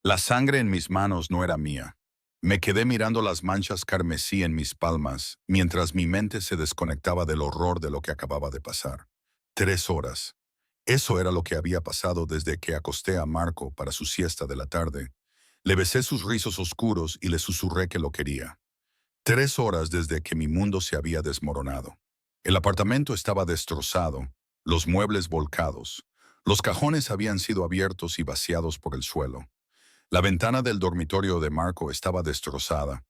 La sangre en mis manos no era mía. Me quedé mirando las manchas carmesí en mis palmas, mientras mi mente se desconectaba del horror de lo que acababa de pasar. 3 horas. Eso era lo que había pasado desde que acosté a Marco para su siesta de la tarde. Le besé sus rizos oscuros y le susurré que lo quería. 3 horas desde que mi mundo se había desmoronado. El apartamento estaba destrozado, los muebles volcados. Los cajones habían sido abiertos y vaciados por el suelo. La ventana del dormitorio de Marco estaba destrozada.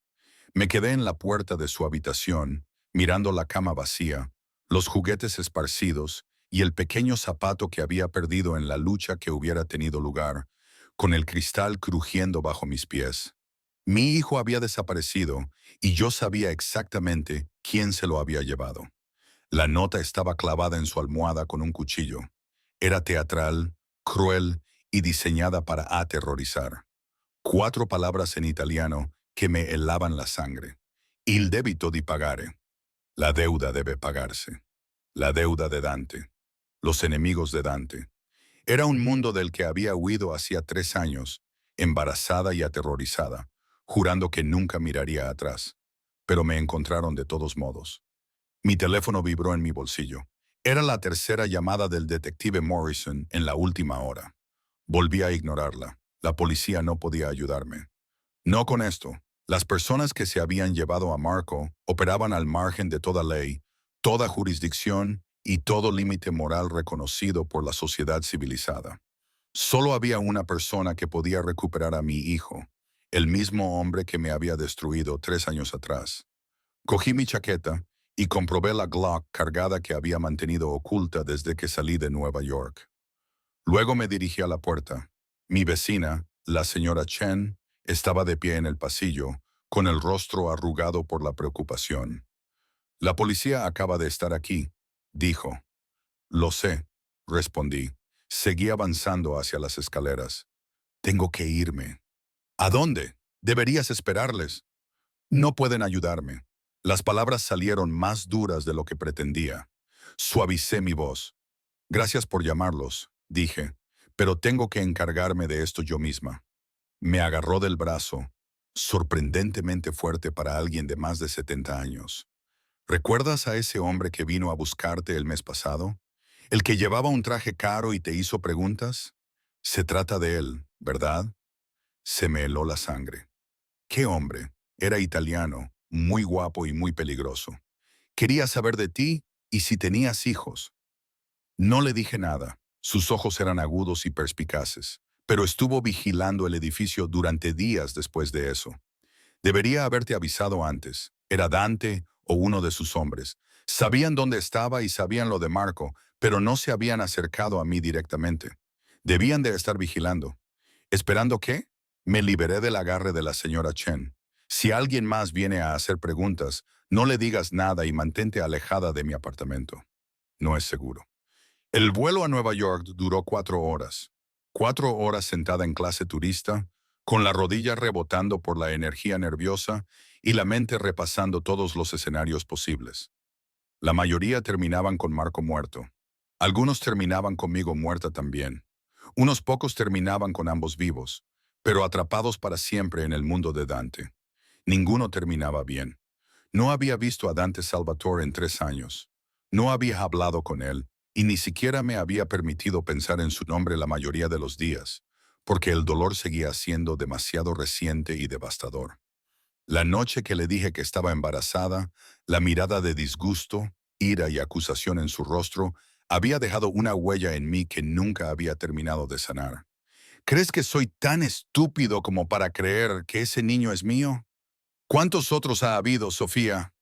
Me quedé en la puerta de su habitación, mirando la cama vacía, los juguetes esparcidos y el pequeño zapato que había perdido en la lucha que hubiera tenido lugar, con el cristal crujiendo bajo mis pies. Mi hijo había desaparecido y yo sabía exactamente quién se lo había llevado. La nota estaba clavada en su almohada con un cuchillo. Era teatral, cruel y diseñada para aterrorizar. 4 palabras en italiano que me helaban la sangre. Il debito di pagare. La deuda debe pagarse. La deuda de Dante. Los enemigos de Dante. Era un mundo del que había huido hacía 3 años, embarazada y aterrorizada, jurando que nunca miraría atrás. Pero me encontraron de todos modos. Mi teléfono vibró en mi bolsillo. Era la tercera llamada del detective Morrison en la última hora. Volví a ignorarla. La policía no podía ayudarme. No con esto. Las personas que se habían llevado a Marco operaban al margen de toda ley, toda jurisdicción y todo límite moral reconocido por la sociedad civilizada. Solo había una persona que podía recuperar a mi hijo, el mismo hombre que me había destruido 3 años atrás. Cogí mi chaqueta y comprobé la Glock cargada que había mantenido oculta desde que salí de Nueva York. Luego me dirigí a la puerta. Mi vecina, la señora Chen, estaba de pie en el pasillo, con el rostro arrugado por la preocupación. La policía acaba de estar aquí, dijo. Lo sé, respondí. Seguí avanzando hacia las escaleras. Tengo que irme. ¿A dónde? Deberías esperarles. No pueden ayudarme. Las palabras salieron más duras de lo que pretendía. Suavicé mi voz. Gracias por llamarlos, dije, pero tengo que encargarme de esto yo misma. Me agarró del brazo, sorprendentemente fuerte para alguien de más de 70 años. ¿Recuerdas a ese hombre que vino a buscarte el mes pasado? ¿El que llevaba un traje caro y te hizo preguntas? Se trata de él, ¿verdad? Se me heló la sangre. ¿Qué hombre? Era italiano, muy guapo y muy peligroso. Quería saber de ti y si tenías hijos. No le dije nada. Sus ojos eran agudos y perspicaces, pero estuvo vigilando el edificio durante días después de eso. Debería haberte avisado antes. Era Dante o uno de sus hombres. Sabían dónde estaba y sabían lo de Marco, pero no se habían acercado a mí directamente. Debían de estar vigilando. ¿Esperando qué? Me liberé del agarre de la señora Chen. Si alguien más viene a hacer preguntas, no le digas nada y mantente alejada de mi apartamento. No es seguro. El vuelo a Nueva York duró 4 horas. 4 horas sentada en clase turista, con la rodilla rebotando por la energía nerviosa y la mente repasando todos los escenarios posibles. La mayoría terminaban con Marco muerto. Algunos terminaban conmigo muerta también. Unos pocos terminaban con ambos vivos, pero atrapados para siempre en el mundo de Dante. Ninguno terminaba bien. No había visto a Dante Salvatore en 3 años. No había hablado con él, y ni siquiera me había permitido pensar en su nombre la mayoría de los días, porque el dolor seguía siendo demasiado reciente y devastador. La noche que le dije que estaba embarazada, la mirada de disgusto, ira y acusación en su rostro había dejado una huella en mí que nunca había terminado de sanar. ¿Crees que soy tan estúpido como para creer que ese niño es mío? ¿Cuántos otros ha habido, Sofía?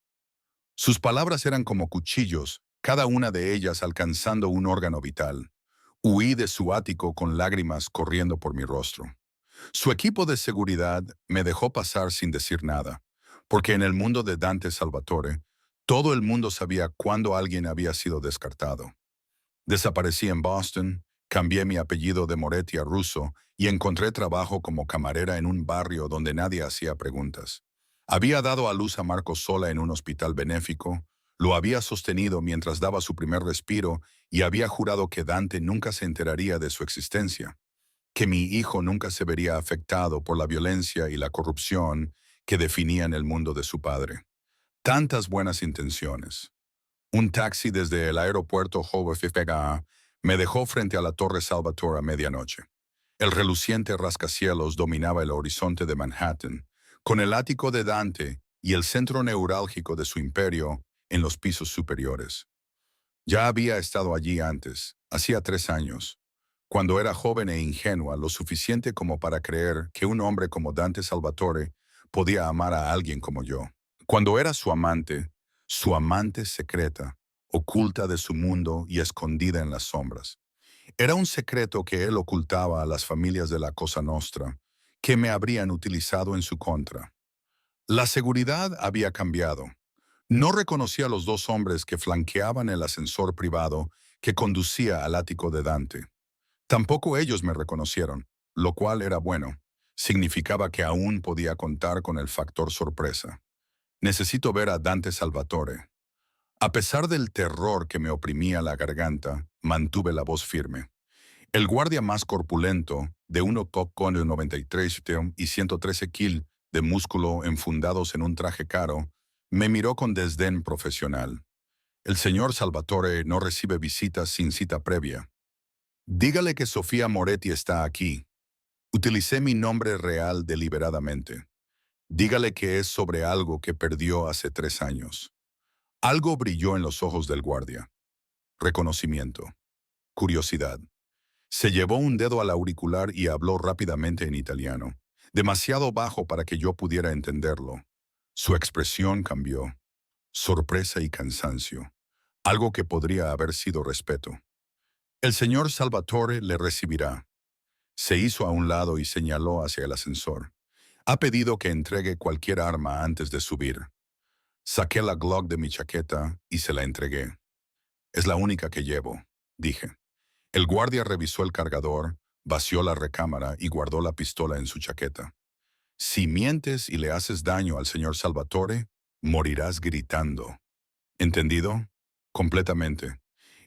Sus palabras eran como cuchillos, cada una de ellas alcanzando un órgano vital. Huí de su ático con lágrimas corriendo por mi rostro. Su equipo de seguridad me dejó pasar sin decir nada, porque en el mundo de Dante Salvatore, todo el mundo sabía cuándo alguien había sido descartado. Desaparecí en Boston, cambié mi apellido de Moretti a Russo y encontré trabajo como camarera en un barrio donde nadie hacía preguntas. Había dado a luz a Marco sola en un hospital benéfico, lo había sostenido mientras daba su primer respiro y había jurado que Dante nunca se enteraría de su existencia. que mi hijo nunca se vería afectado por la violencia y la corrupción que definían el mundo de su padre. Tantas buenas intenciones. Un taxi desde el aeropuerto JFK me dejó frente a la Torre Salvatore a medianoche. El reluciente rascacielos dominaba el horizonte de Manhattan, con el ático de Dante y el centro neurálgico de su imperio en los pisos superiores. Ya había estado allí antes, hacía 3 años, cuando era joven e ingenua lo suficiente como para creer que un hombre como Dante Salvatore podía amar a alguien como yo. Cuando era su amante secreta, oculta de su mundo y escondida en las sombras. Era un secreto que él ocultaba a las familias de la Cosa Nostra, que me habrían utilizado en su contra. La seguridad había cambiado. No reconocí a los dos hombres que flanqueaban el ascensor privado que conducía al ático de Dante. Tampoco ellos me reconocieron, lo cual era bueno. Significaba que aún podía contar con el factor sorpresa. Necesito ver a Dante Salvatore. A pesar del terror que me oprimía la garganta, mantuve la voz firme. El guardia más corpulento, de 1,93 y 113 kil de músculo enfundados en un traje caro, me miró con desdén profesional. El señor Salvatore no recibe visitas sin cita previa. Dígale que Sofía Moretti está aquí. Utilicé mi nombre real deliberadamente. Dígale que es sobre algo que perdió hace 3 años. Algo brilló en los ojos del guardia. Reconocimiento. Curiosidad. Se llevó un dedo al auricular y habló rápidamente en italiano, demasiado bajo para que yo pudiera entenderlo. Su expresión cambió. Sorpresa y cansancio. Algo que podría haber sido respeto. El señor Salvatore le recibirá. Se hizo a un lado y señaló hacia el ascensor. Ha pedido que entregue cualquier arma antes de subir. Saqué la Glock de mi chaqueta y se la entregué. Es la única que llevo, dije. El guardia revisó el cargador, vació la recámara y guardó la pistola en su chaqueta. Si mientes y le haces daño al señor Salvatore, morirás gritando. ¿Entendido? Completamente.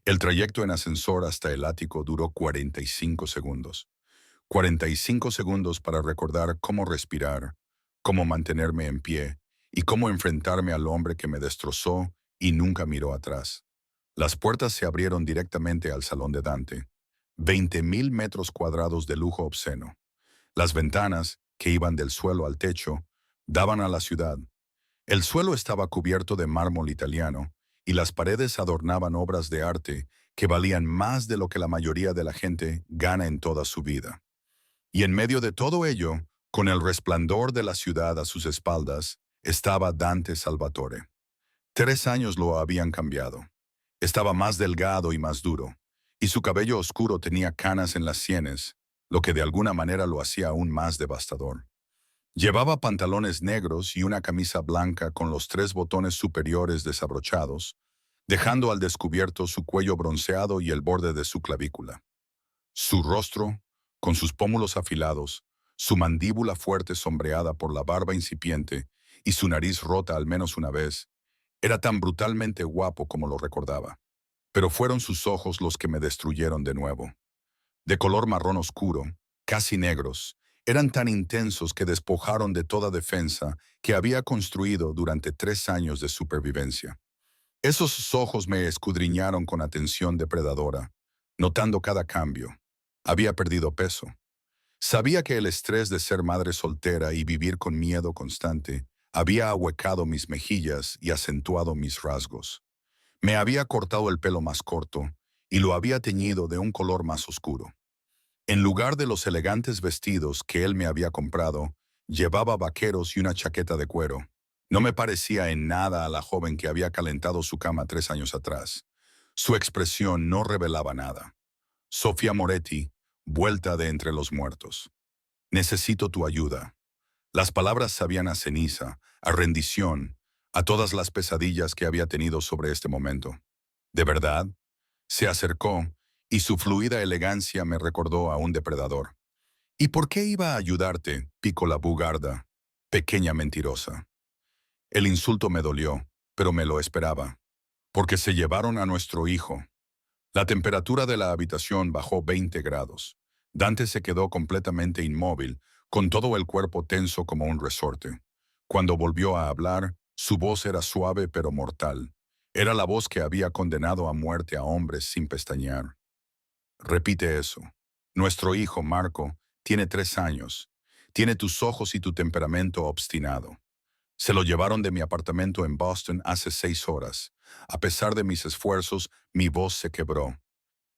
El trayecto en ascensor hasta el ático duró 45 segundos. 45 segundos para recordar cómo respirar, cómo mantenerme en pie y cómo enfrentarme al hombre que me destrozó y nunca miró atrás. Las puertas se abrieron directamente al salón de Dante. 20.000 metros cuadrados de lujo obsceno. Las ventanas, que iban del suelo al techo, daban a la ciudad. El suelo estaba cubierto de mármol italiano y las paredes adornaban obras de arte que valían más de lo que la mayoría de la gente gana en toda su vida. Y en medio de todo ello, con el resplandor de la ciudad a sus espaldas, estaba Dante Salvatore. 3 años lo habían cambiado. Estaba más delgado y más duro, y su cabello oscuro tenía canas en las sienes, lo que de alguna manera lo hacía aún más devastador. Llevaba pantalones negros y una camisa blanca con los 3 botones superiores desabrochados, dejando al descubierto su cuello bronceado y el borde de su clavícula. Su rostro, con sus pómulos afilados, su mandíbula fuerte sombreada por la barba incipiente y su nariz rota al menos una vez, era tan brutalmente guapo como lo recordaba. Pero fueron sus ojos los que me destruyeron de nuevo. De color marrón oscuro, casi negros, eran tan intensos que despojaron de toda defensa que había construido durante 3 años de supervivencia. Esos ojos me escudriñaron con atención depredadora, notando cada cambio. Había perdido peso. Sabía que el estrés de ser madre soltera y vivir con miedo constante había ahuecado mis mejillas y acentuado mis rasgos. Me había cortado el pelo más corto y lo había teñido de un color más oscuro. En lugar de los elegantes vestidos que él me había comprado, llevaba vaqueros y una chaqueta de cuero. No me parecía en nada a la joven que había calentado su cama 3 años atrás. Su expresión no revelaba nada. Sofía Moretti, vuelta de entre los muertos. Necesito tu ayuda. Las palabras sabían a ceniza, a rendición, a todas las pesadillas que había tenido sobre este momento. ¿De verdad? Se acercó, y su fluida elegancia me recordó a un depredador. ¿Y por qué iba a ayudarte, pícola bugarda, pequeña mentirosa? El insulto me dolió, pero me lo esperaba. Porque se llevaron a nuestro hijo. La temperatura de la habitación bajó 20 grados. Dante se quedó completamente inmóvil, con todo el cuerpo tenso como un resorte. Cuando volvió a hablar, su voz era suave pero mortal. Era la voz que había condenado a muerte a hombres sin pestañear. Repite eso. Nuestro hijo, Marco, tiene 3 años. Tiene tus ojos y tu temperamento obstinado. Se lo llevaron de mi apartamento en Boston hace 6 horas. A pesar de mis esfuerzos, mi voz se quebró.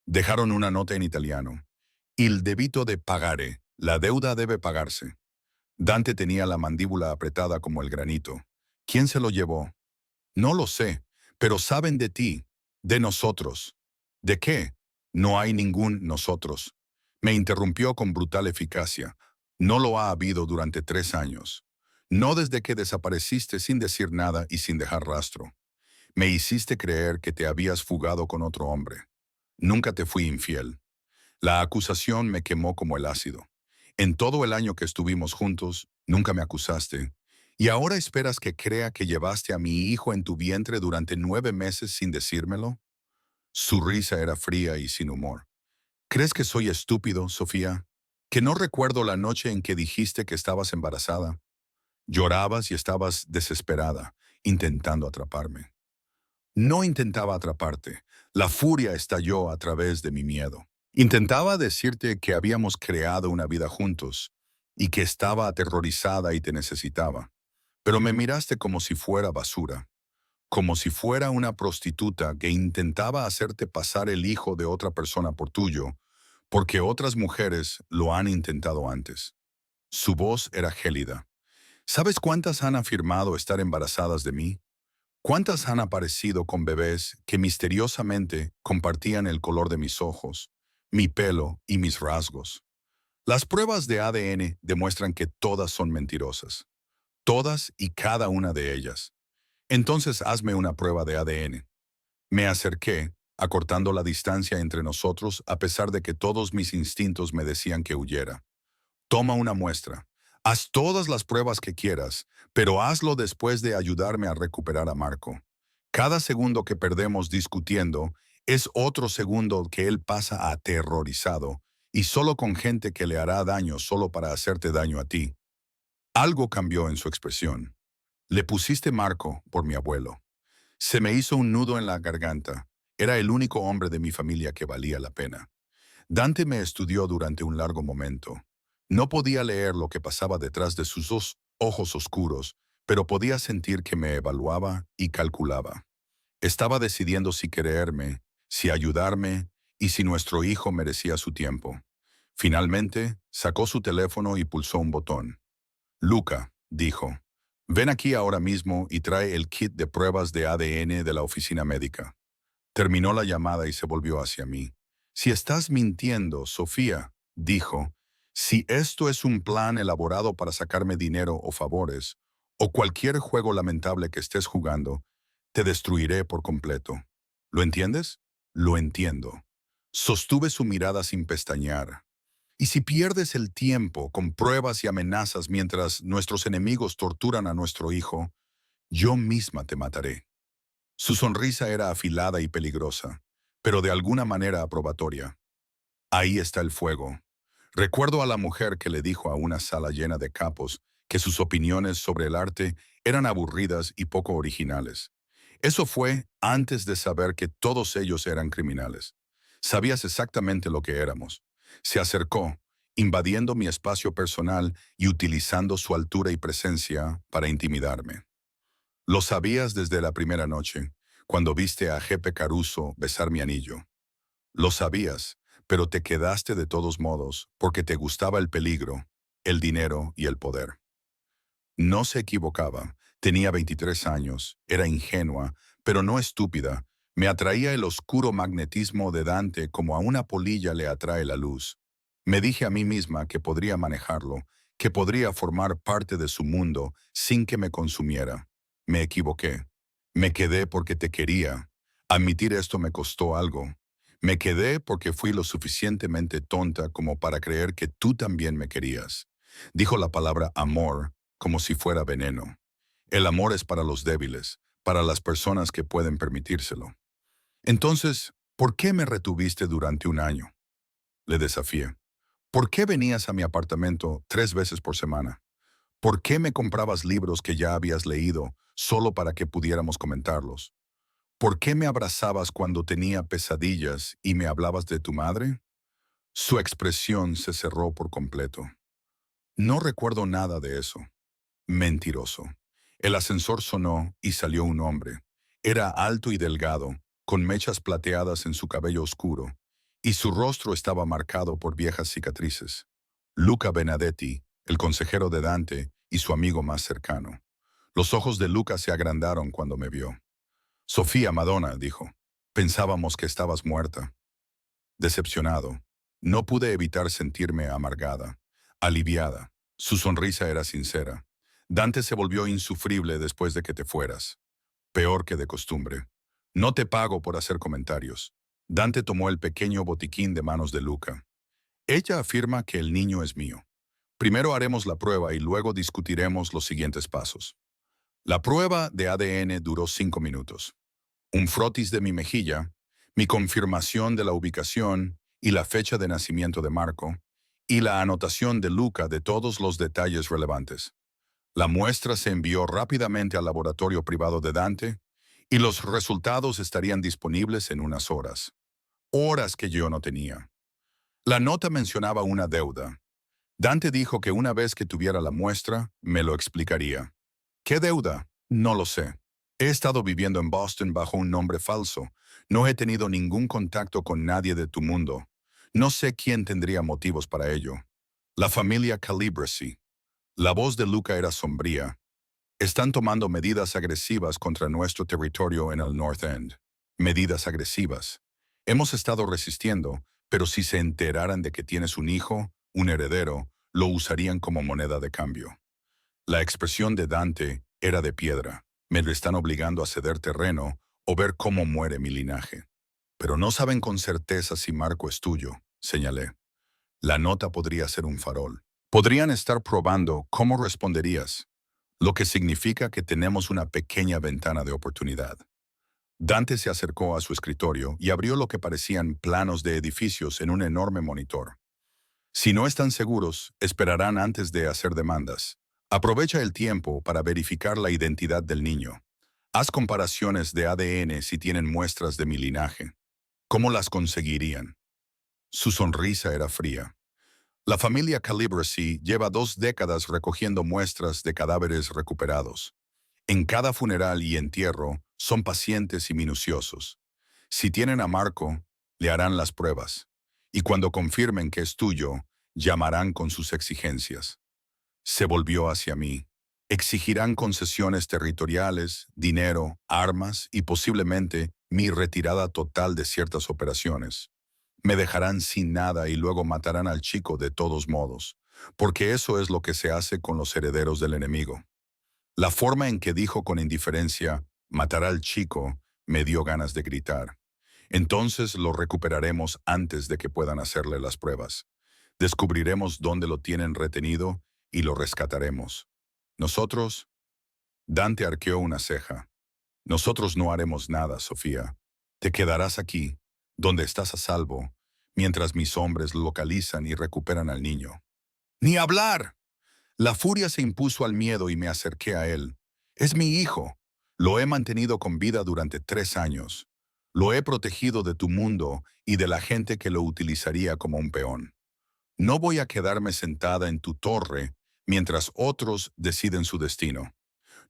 Dejaron una nota en italiano. Il debito de pagare. La deuda debe pagarse. Dante tenía la mandíbula apretada como el granito. ¿Quién se lo llevó? No lo sé, pero saben de ti, de nosotros. ¿De qué? No hay ningún nosotros. Me interrumpió con brutal eficacia. No lo ha habido durante 3 años. No desde que desapareciste sin decir nada y sin dejar rastro. Me hiciste creer que te habías fugado con otro hombre. Nunca te fui infiel. La acusación me quemó como el ácido. En todo el año que estuvimos juntos, nunca me acusaste. ¿Y ahora esperas que crea que llevaste a mi hijo en tu vientre durante 9 meses sin decírmelo? Su risa era fría y sin humor. ¿Crees que soy estúpido, Sofía? ¿Que no recuerdo la noche en que dijiste que estabas embarazada? Llorabas y estabas desesperada, intentando atraparme. No intentaba atraparte. La furia estalló a través de mi miedo. Intentaba decirte que habíamos creado una vida juntos y que estaba aterrorizada y te necesitaba. Pero me miraste como si fuera basura, como si fuera una prostituta que intentaba hacerte pasar el hijo de otra persona por tuyo, porque otras mujeres lo han intentado antes. Su voz era gélida. ¿Sabes cuántas han afirmado estar embarazadas de mí? ¿Cuántas han aparecido con bebés que misteriosamente compartían el color de mis ojos, mi pelo y mis rasgos? Las pruebas de ADN demuestran que todas son mentirosas. Todas y cada una de ellas. Entonces hazme una prueba de ADN. Me acerqué, acortando la distancia entre nosotros a pesar de que todos mis instintos me decían que huyera. Toma una muestra. Haz todas las pruebas que quieras, pero hazlo después de ayudarme a recuperar a Marco. Cada segundo que perdemos discutiendo es otro segundo que él pasa aterrorizado y solo con gente que le hará daño solo para hacerte daño a ti. Algo cambió en su expresión. Le pusiste Marco por mi abuelo. Se me hizo un nudo en la garganta. Era el único hombre de mi familia que valía la pena. Dante me estudió durante un largo momento. No podía leer lo que pasaba detrás de sus dos ojos oscuros, pero podía sentir que me evaluaba y calculaba. Estaba decidiendo si creerme, si ayudarme y si nuestro hijo merecía su tiempo. Finalmente, sacó su teléfono y pulsó un botón. Luca, dijo, ven aquí ahora mismo y trae el kit de pruebas de ADN de la oficina médica. Terminó la llamada y se volvió hacia mí. Si estás mintiendo, Sofía, dijo, si esto es un plan elaborado para sacarme dinero o favores, o cualquier juego lamentable que estés jugando, te destruiré por completo. ¿Lo entiendes? Lo entiendo. Sostuve su mirada sin pestañear. Y si pierdes el tiempo con pruebas y amenazas mientras nuestros enemigos torturan a nuestro hijo, yo misma te mataré. Su sonrisa era afilada y peligrosa, pero de alguna manera aprobatoria. Ahí está el fuego. Recuerdo a la mujer que le dijo a una sala llena de capos que sus opiniones sobre el arte eran aburridas y poco originales. Eso fue antes de saber que todos ellos eran criminales. Sabías exactamente lo que éramos. Se acercó, invadiendo mi espacio personal y utilizando su altura y presencia para intimidarme. Lo sabías desde la primera noche, cuando viste a Jepe Caruso besar mi anillo. Lo sabías, pero te quedaste de todos modos porque te gustaba el peligro, el dinero y el poder. No se equivocaba, tenía 23 años, era ingenua, pero no estúpida. Me atraía el oscuro magnetismo de Dante como a una polilla le atrae la luz. Me dije a mí misma que podría manejarlo, que podría formar parte de su mundo sin que me consumiera. Me equivoqué. Me quedé porque te quería. Admitir esto me costó algo. Me quedé porque fui lo suficientemente tonta como para creer que tú también me querías. Dijo la palabra amor como si fuera veneno. El amor es para los débiles, para las personas que pueden permitírselo. Entonces, ¿por qué me retuviste durante un año? Le desafié. ¿Por qué venías a mi apartamento 3 veces por semana? ¿Por qué me comprabas libros que ya habías leído solo para que pudiéramos comentarlos? ¿Por qué me abrazabas cuando tenía pesadillas y me hablabas de tu madre? Su expresión se cerró por completo. No recuerdo nada de eso. Mentiroso. El ascensor sonó y salió un hombre. Era alto y delgado, con mechas plateadas en su cabello oscuro, y su rostro estaba marcado por viejas cicatrices. Luca Benedetti, el consejero de Dante y su amigo más cercano. Los ojos de Luca se agrandaron cuando me vio. Sofía Madonna, dijo. Pensábamos que estabas muerta. Decepcionado, no pude evitar sentirme amargada, aliviada. Su sonrisa era sincera. Dante se volvió insufrible después de que te fueras. Peor que de costumbre. No te pago por hacer comentarios. Dante tomó el pequeño botiquín de manos de Luca. Ella afirma que el niño es mío. Primero haremos la prueba y luego discutiremos los siguientes pasos. La prueba de ADN duró 5 minutos. Un frotis de mi mejilla, mi confirmación de la ubicación y la fecha de nacimiento de Marco, y la anotación de Luca de todos los detalles relevantes. La muestra se envió rápidamente al laboratorio privado de Dante y los resultados estarían disponibles en unas horas. Horas que yo no tenía. La nota mencionaba una deuda. Dante dijo que una vez que tuviera la muestra, me lo explicaría. ¿Qué deuda? No lo sé. He estado viviendo en Boston bajo un nombre falso. No he tenido ningún contacto con nadie de tu mundo. No sé quién tendría motivos para ello. La familia Calibracy. La voz de Luca era sombría. Están tomando medidas agresivas contra nuestro territorio en el North End. Medidas agresivas. Hemos estado resistiendo, pero si se enteraran de que tienes un hijo, un heredero, lo usarían como moneda de cambio. La expresión de Dante era de piedra. Me lo están obligando a ceder terreno o ver cómo muere mi linaje. Pero no saben con certeza si Marco es tuyo, señalé. La nota podría ser un farol. Podrían estar probando cómo responderías, lo que significa que tenemos una pequeña ventana de oportunidad. Dante se acercó a su escritorio y abrió lo que parecían planos de edificios en un enorme monitor. Si no están seguros, esperarán antes de hacer demandas. Aprovecha el tiempo para verificar la identidad del niño. Haz comparaciones de ADN si tienen muestras de mi linaje. ¿Cómo las conseguirían? Su sonrisa era fría. La familia Calibracy lleva 2 décadas recogiendo muestras de cadáveres recuperados. En cada funeral y entierro son pacientes y minuciosos. Si tienen a Marco, le harán las pruebas. Y cuando confirmen que es tuyo, llamarán con sus exigencias. Se volvió hacia mí. Exigirán concesiones territoriales, dinero, armas y posiblemente mi retirada total de ciertas operaciones. Me dejarán sin nada y luego matarán al chico de todos modos, porque eso es lo que se hace con los herederos del enemigo. La forma en que dijo con indiferencia, matará al chico, me dio ganas de gritar. Entonces lo recuperaremos antes de que puedan hacerle las pruebas. Descubriremos dónde lo tienen retenido y lo rescataremos. Nosotros, Dante arqueó una ceja. Nosotros no haremos nada, Sofía. Te quedarás aquí, donde estás a salvo, mientras mis hombres localizan y recuperan al niño. ¡Ni hablar! La furia se impuso al miedo y me acerqué a él. Es mi hijo. Lo he mantenido con vida durante 3 años. Lo he protegido de tu mundo y de la gente que lo utilizaría como un peón. No voy a quedarme sentada en tu torre mientras otros deciden su destino.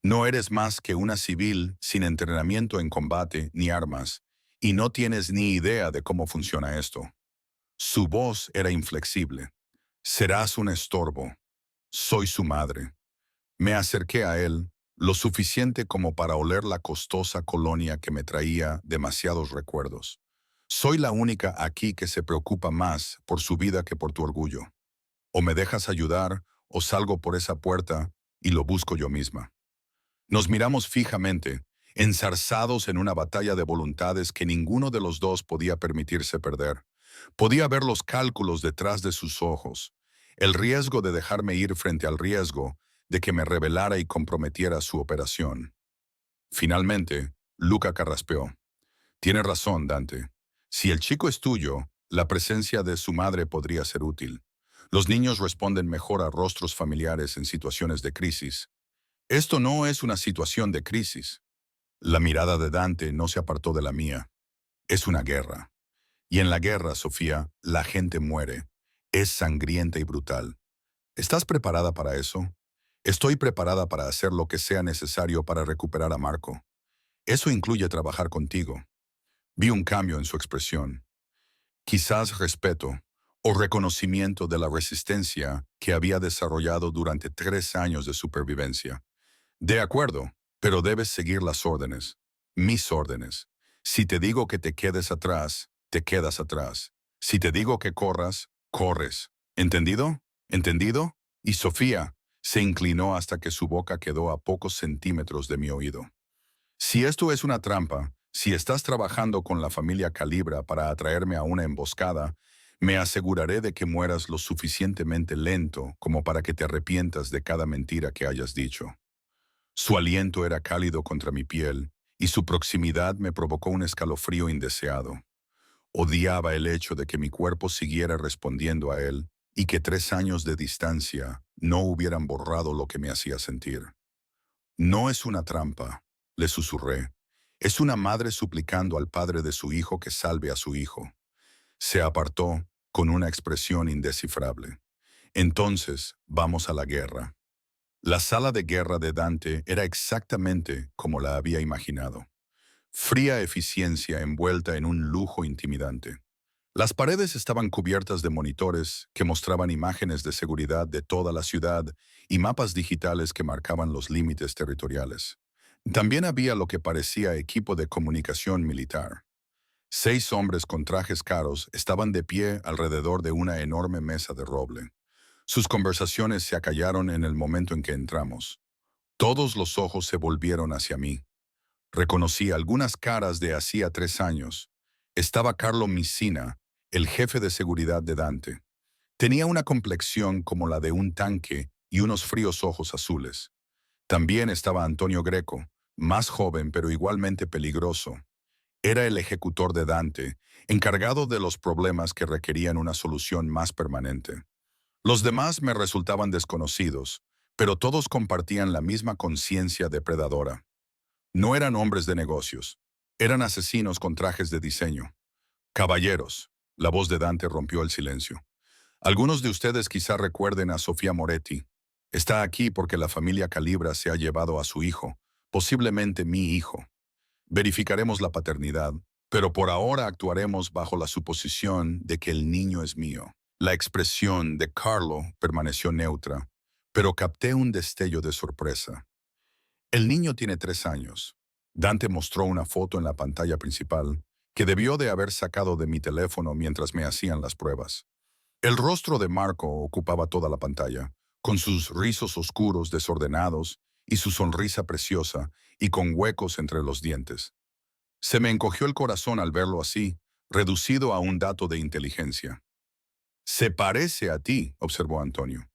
No eres más que una civil sin entrenamiento en combate ni armas, y no tienes ni idea de cómo funciona esto. Su voz era inflexible. Serás un estorbo. Soy su madre. Me acerqué a él, lo suficiente como para oler la costosa colonia que me traía demasiados recuerdos. Soy la única aquí que se preocupa más por su vida que por tu orgullo. O me dejas ayudar, o salgo por esa puerta y lo busco yo misma. Nos miramos fijamente, enzarzados en una batalla de voluntades que ninguno de los dos podía permitirse perder. Podía ver los cálculos detrás de sus ojos, el riesgo de dejarme ir frente al riesgo de que me revelara y comprometiera su operación. Finalmente, Luca carraspeó. Tiene razón, Dante. Si el chico es tuyo, la presencia de su madre podría ser útil. Los niños responden mejor a rostros familiares en situaciones de crisis. Esto no es una situación de crisis. La mirada de Dante no se apartó de la mía. Es una guerra. Y en la guerra, Sofía, la gente muere. Es sangrienta y brutal. ¿Estás preparada para eso? Estoy preparada para hacer lo que sea necesario para recuperar a Marco. Eso incluye trabajar contigo. Vi un cambio en su expresión. Quizás respeto o reconocimiento de la resistencia que había desarrollado durante 3 años de supervivencia. De acuerdo, pero debes seguir las órdenes. Mis órdenes. Si te digo que te quedes atrás, te quedas atrás. Si te digo que corras, corres. ¿Entendido? ¿Entendido? Y Sofía se inclinó hasta que su boca quedó a pocos centímetros de mi oído. Si esto es una trampa, si estás trabajando con la familia Calibra para atraerme a una emboscada, me aseguraré de que mueras lo suficientemente lento como para que te arrepientas de cada mentira que hayas dicho. Su aliento era cálido contra mi piel, y su proximidad me provocó un escalofrío indeseado. Odiaba el hecho de que mi cuerpo siguiera respondiendo a él y que 3 años de distancia no hubieran borrado lo que me hacía sentir. No es una trampa, le susurré. Es una madre suplicando al padre de su hijo que salve a su hijo. Se apartó con una expresión indescifrable. Entonces, vamos a la guerra. La sala de guerra de Dante era exactamente como la había imaginado. Fría eficiencia envuelta en un lujo intimidante. Las paredes estaban cubiertas de monitores que mostraban imágenes de seguridad de toda la ciudad y mapas digitales que marcaban los límites territoriales. También había lo que parecía equipo de comunicación militar. 6 hombres con trajes caros estaban de pie alrededor de una enorme mesa de roble. Sus conversaciones se acallaron en el momento en que entramos. Todos los ojos se volvieron hacia mí. Reconocí algunas caras de hacía 3 años. Estaba Carlo Messina, el jefe de seguridad de Dante. Tenía una complexión como la de un tanque y unos fríos ojos azules. También estaba Antonio Greco, más joven pero igualmente peligroso. Era el ejecutor de Dante, encargado de los problemas que requerían una solución más permanente. Los demás me resultaban desconocidos, pero todos compartían la misma conciencia depredadora. No eran hombres de negocios, eran asesinos con trajes de diseño. Caballeros, la voz de Dante rompió el silencio. Algunos de ustedes quizá recuerden a Sofía Moretti. Está aquí porque la familia Calibra se ha llevado a su hijo, posiblemente mi hijo. Verificaremos la paternidad, pero por ahora actuaremos bajo la suposición de que el niño es mío. La expresión de Carlo permaneció neutra, pero capté un destello de sorpresa. El niño tiene 3 años. Dante mostró una foto en la pantalla principal que debió de haber sacado de mi teléfono mientras me hacían las pruebas. El rostro de Marco ocupaba toda la pantalla, con sus rizos oscuros desordenados y su sonrisa preciosa y con huecos entre los dientes. Se me encogió el corazón al verlo así, reducido a un dato de inteligencia. Se parece a ti, observó Antonio.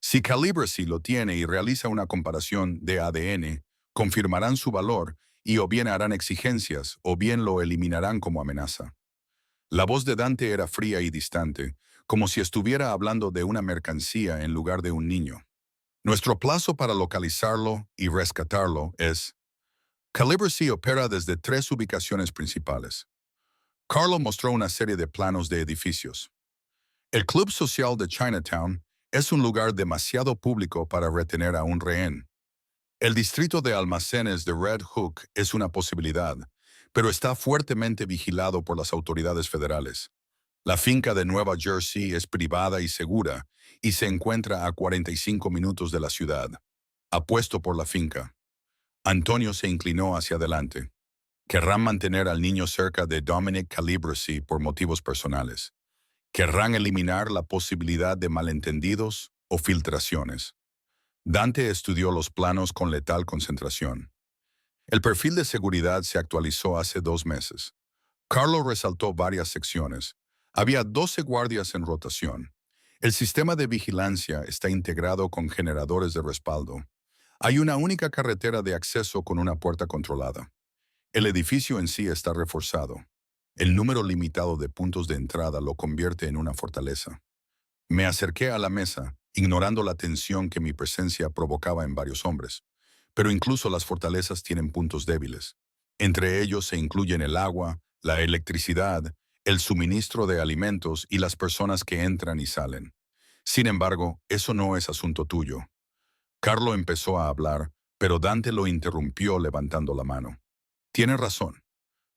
Si Calibracy lo tiene y realiza una comparación de ADN, confirmarán su valor y o bien harán exigencias o bien lo eliminarán como amenaza. La voz de Dante era fría y distante, como si estuviera hablando de una mercancía en lugar de un niño. Nuestro plazo para localizarlo y rescatarlo es... Calibracy opera desde 3 ubicaciones principales. Carlo mostró una serie de planos de edificios. El Club Social de Chinatown es un lugar demasiado público para retener a un rehén. El distrito de almacenes de Red Hook es una posibilidad, pero está fuertemente vigilado por las autoridades federales. La finca de Nueva Jersey es privada y segura y se encuentra a 45 minutos de la ciudad. Apuesto por la finca. Antonio se inclinó hacia adelante. Querrán mantener al niño cerca de Dominic Calibracy por motivos personales. Querrán eliminar la posibilidad de malentendidos o filtraciones. Dante estudió los planos con letal concentración. El perfil de seguridad se actualizó hace 2 meses. Carlo resaltó varias secciones. Había 12 guardias en rotación. El sistema de vigilancia está integrado con generadores de respaldo. Hay una única carretera de acceso con una puerta controlada. El edificio en sí está reforzado. El número limitado de puntos de entrada lo convierte en una fortaleza. Me acerqué a la mesa, ignorando la tensión que mi presencia provocaba en varios hombres. Pero incluso las fortalezas tienen puntos débiles. Entre ellos se incluyen el agua, la electricidad, el suministro de alimentos y las personas que entran y salen. Sin embargo, eso no es asunto tuyo. Carlo empezó a hablar, pero Dante lo interrumpió levantando la mano. Tiene razón.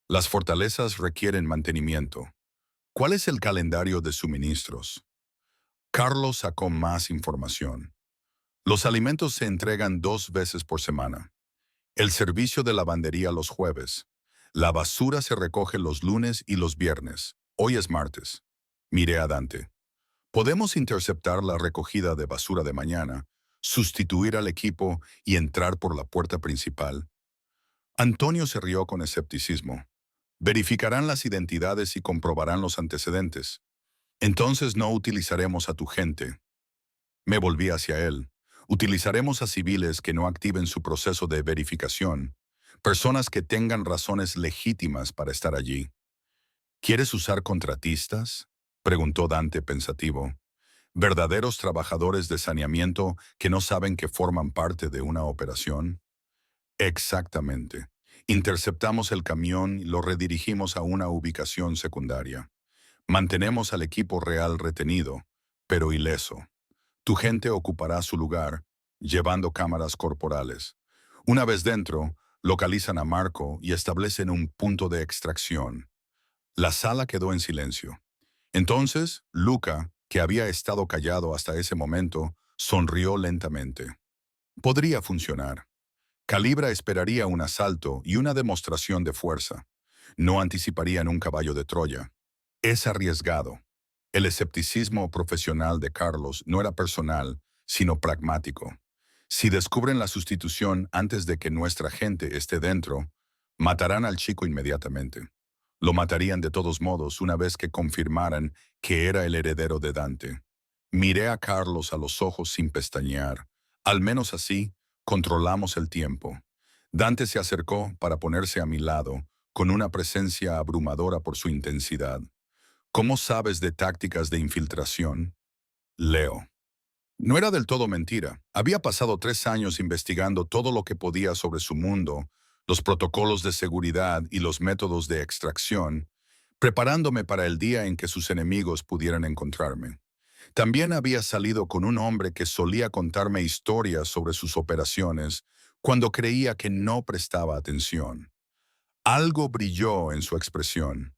Las fortalezas requieren mantenimiento. ¿Cuál es el calendario de suministros? Carlos sacó más información. Los alimentos se entregan 2 veces por semana. El servicio de lavandería los jueves. La basura se recoge los lunes y los viernes. Hoy es martes. Miré a Dante. Podemos interceptar la recogida de basura de mañana, sustituir al equipo y entrar por la puerta principal. Antonio se rió con escepticismo. Verificarán las identidades y comprobarán los antecedentes. Entonces no utilizaremos a tu gente. Me volví hacia él. Utilizaremos a civiles que no activen su proceso de verificación, personas que tengan razones legítimas para estar allí. ¿Quieres usar contratistas? Preguntó Dante pensativo. ¿Verdaderos trabajadores de saneamiento que no saben que forman parte de una operación? Exactamente. Interceptamos el camión y lo redirigimos a una ubicación secundaria. Mantenemos al equipo real retenido, pero ileso. Tu gente ocupará su lugar, llevando cámaras corporales. Una vez dentro, localizan a Marco y establecen un punto de extracción. La sala quedó en silencio. Entonces, Luca, que había estado callado hasta ese momento, sonrió lentamente. Podría funcionar. Calibra esperaría un asalto y una demostración de fuerza. No anticiparían un caballo de Troya. Es arriesgado. El escepticismo profesional de Carlos no era personal, sino pragmático. Si descubren la sustitución antes de que nuestra gente esté dentro, matarán al chico inmediatamente. Lo matarían de todos modos una vez que confirmaran que era el heredero de Dante. Miré a Carlos a los ojos sin pestañear. Al menos así, controlamos el tiempo. Dante se acercó para ponerse a mi lado, con una presencia abrumadora por su intensidad. ¿Cómo sabes de tácticas de infiltración? Leo. No era del todo mentira. Había pasado 3 años investigando todo lo que podía sobre su mundo, los protocolos de seguridad y los métodos de extracción, preparándome para el día en que sus enemigos pudieran encontrarme. También había salido con un hombre que solía contarme historias sobre sus operaciones cuando creía que no prestaba atención. Algo brilló en su expresión.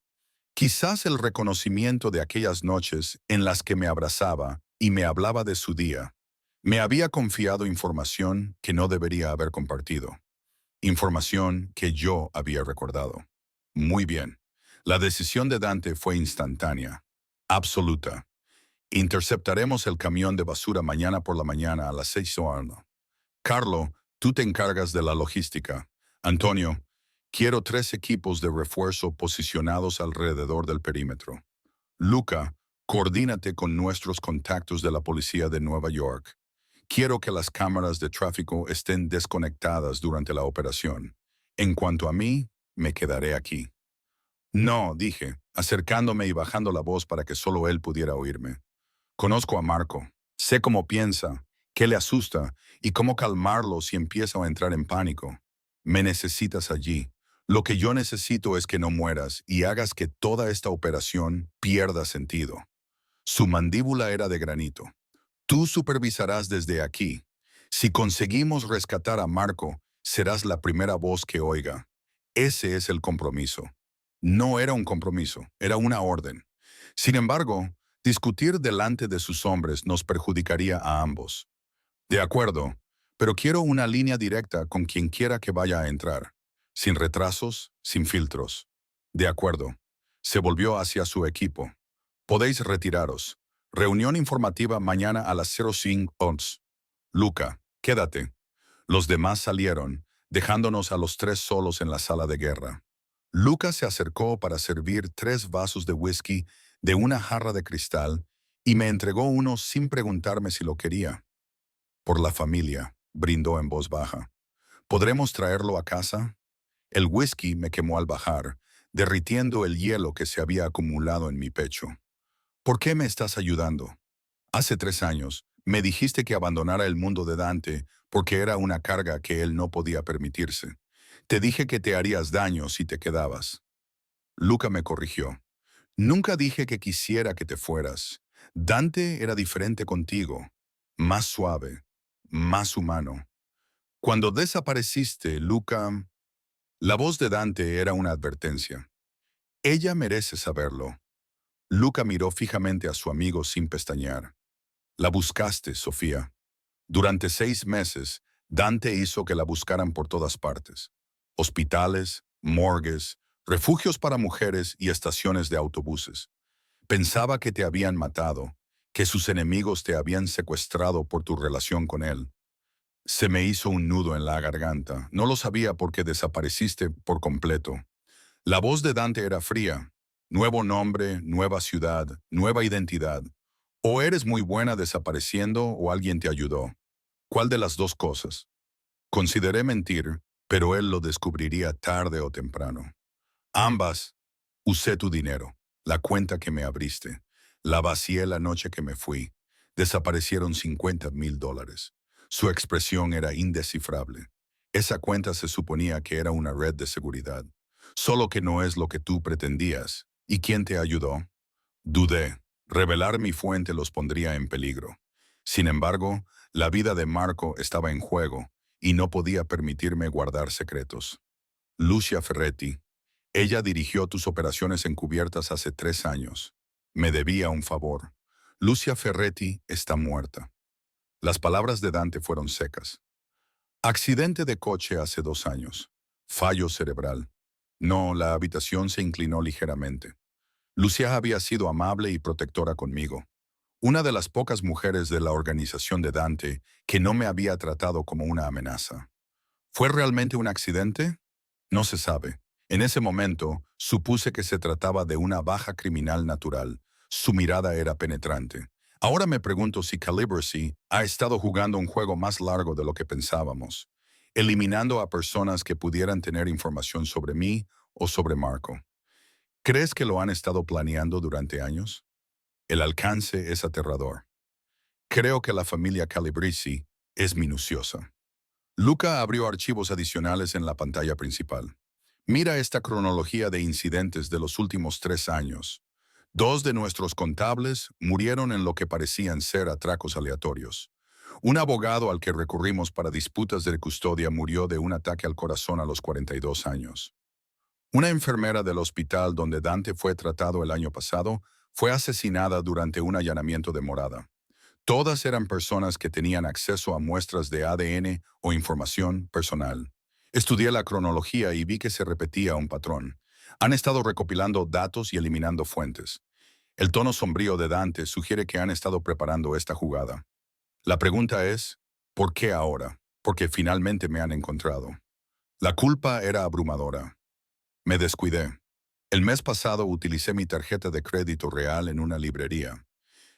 Quizás el reconocimiento de aquellas noches en las que me abrazaba y me hablaba de su día. Me había confiado información que no debería haber compartido. Información que yo había recordado. Muy bien. La decisión de Dante fue instantánea. Absoluta. Interceptaremos el camión de basura mañana por la mañana a las 6 horas. Carlo, tú te encargas de la logística. Antonio, quiero 3 equipos de refuerzo posicionados alrededor del perímetro. Luca, coordínate con nuestros contactos de la policía de Nueva York. Quiero que las cámaras de tráfico estén desconectadas durante la operación. En cuanto a mí, me quedaré aquí. No, dije, acercándome y bajando la voz para que solo él pudiera oírme. Conozco a Marco. Sé cómo piensa, qué le asusta y cómo calmarlo si empieza a entrar en pánico. Me necesitas allí. Lo que yo necesito es que no mueras y hagas que toda esta operación pierda sentido. Su mandíbula era de granito. Tú supervisarás desde aquí. Si conseguimos rescatar a Marco, serás la primera voz que oiga. Ese es el compromiso. No era un compromiso, era una orden. Sin embargo, discutir delante de sus hombres nos perjudicaría a ambos. De acuerdo, pero quiero una línea directa con quien quiera que vaya a entrar. Sin retrasos, sin filtros. De acuerdo. Se volvió hacia su equipo. Podéis retiraros. Reunión informativa mañana a las 05 ons. Luca, quédate. Los demás salieron, dejándonos a los 3 solos en la sala de guerra. Luca se acercó para servir 3 vasos de whisky de una jarra de cristal y me entregó uno sin preguntarme si lo quería. Por la familia, brindó en voz baja. ¿Podremos traerlo a casa? El whisky me quemó al bajar, derritiendo el hielo que se había acumulado en mi pecho. ¿Por qué me estás ayudando? Hace 3 años, me dijiste que abandonara el mundo de Dante porque era una carga que él no podía permitirse. Te dije que te harías daño si te quedabas. Luca me corrigió. Nunca dije que quisiera que te fueras. Dante era diferente contigo, más suave, más humano. Cuando desapareciste, Luca, la voz de Dante era una advertencia. Ella merece saberlo. Luca miró fijamente a su amigo sin pestañear. La buscaste, Sofía. Durante 6 meses, Dante hizo que la buscaran por todas partes. Hospitales, morgues, refugios para mujeres y estaciones de autobuses. Pensaba que te habían matado, que sus enemigos te habían secuestrado por tu relación con él. Se me hizo un nudo en la garganta. No lo sabía porque desapareciste por completo. La voz de Dante era fría. Nuevo nombre, nueva ciudad, nueva identidad. O eres muy buena desapareciendo o alguien te ayudó. ¿Cuál de las dos cosas? Consideré mentir, pero él lo descubriría tarde o temprano. Ambas. Usé tu dinero, la cuenta que me abriste. La vacié la noche que me fui. Desaparecieron $50,000. Su expresión era indescifrable. Esa cuenta se suponía que era una red de seguridad. Solo que no es lo que tú pretendías. ¿Y quién te ayudó? Dudé. Revelar mi fuente los pondría en peligro. Sin embargo, la vida de Marco estaba en juego y no podía permitirme guardar secretos. Lucia Ferretti. Ella dirigió tus operaciones encubiertas hace 3 años. Me debía un favor. Lucia Ferretti está muerta. Las palabras de Dante fueron secas. Accidente de coche hace 2 años. Fallo cerebral. No, la habitación se inclinó ligeramente. Lucia había sido amable y protectora conmigo. Una de las pocas mujeres de la organización de Dante que no me había tratado como una amenaza. ¿Fue realmente un accidente? No se sabe. En ese momento, supuse que se trataba de una baja criminal natural. Su mirada era penetrante. Ahora me pregunto si Calibracy ha estado jugando un juego más largo de lo que pensábamos, eliminando a personas que pudieran tener información sobre mí o sobre Marco. ¿Crees que lo han estado planeando durante años? El alcance es aterrador. Creo que la familia Calibracy es minuciosa. Luca abrió archivos adicionales en la pantalla principal. Mira esta cronología de incidentes de los últimos 3 años. 2 de nuestros contables murieron en lo que parecían ser atracos aleatorios. Un abogado al que recurrimos para disputas de custodia murió de un ataque al corazón a los 42 años. Una enfermera del hospital donde Dante fue tratado el año pasado fue asesinada durante un allanamiento de morada. Todas eran personas que tenían acceso a muestras de ADN o información personal. Estudié la cronología y vi que se repetía un patrón. Han estado recopilando datos y eliminando fuentes. El tono sombrío de Dante sugiere que han estado preparando esta jugada. La pregunta es, ¿por qué ahora? Porque finalmente me han encontrado. La culpa era abrumadora. Me descuidé. El mes pasado utilicé mi tarjeta de crédito real en una librería.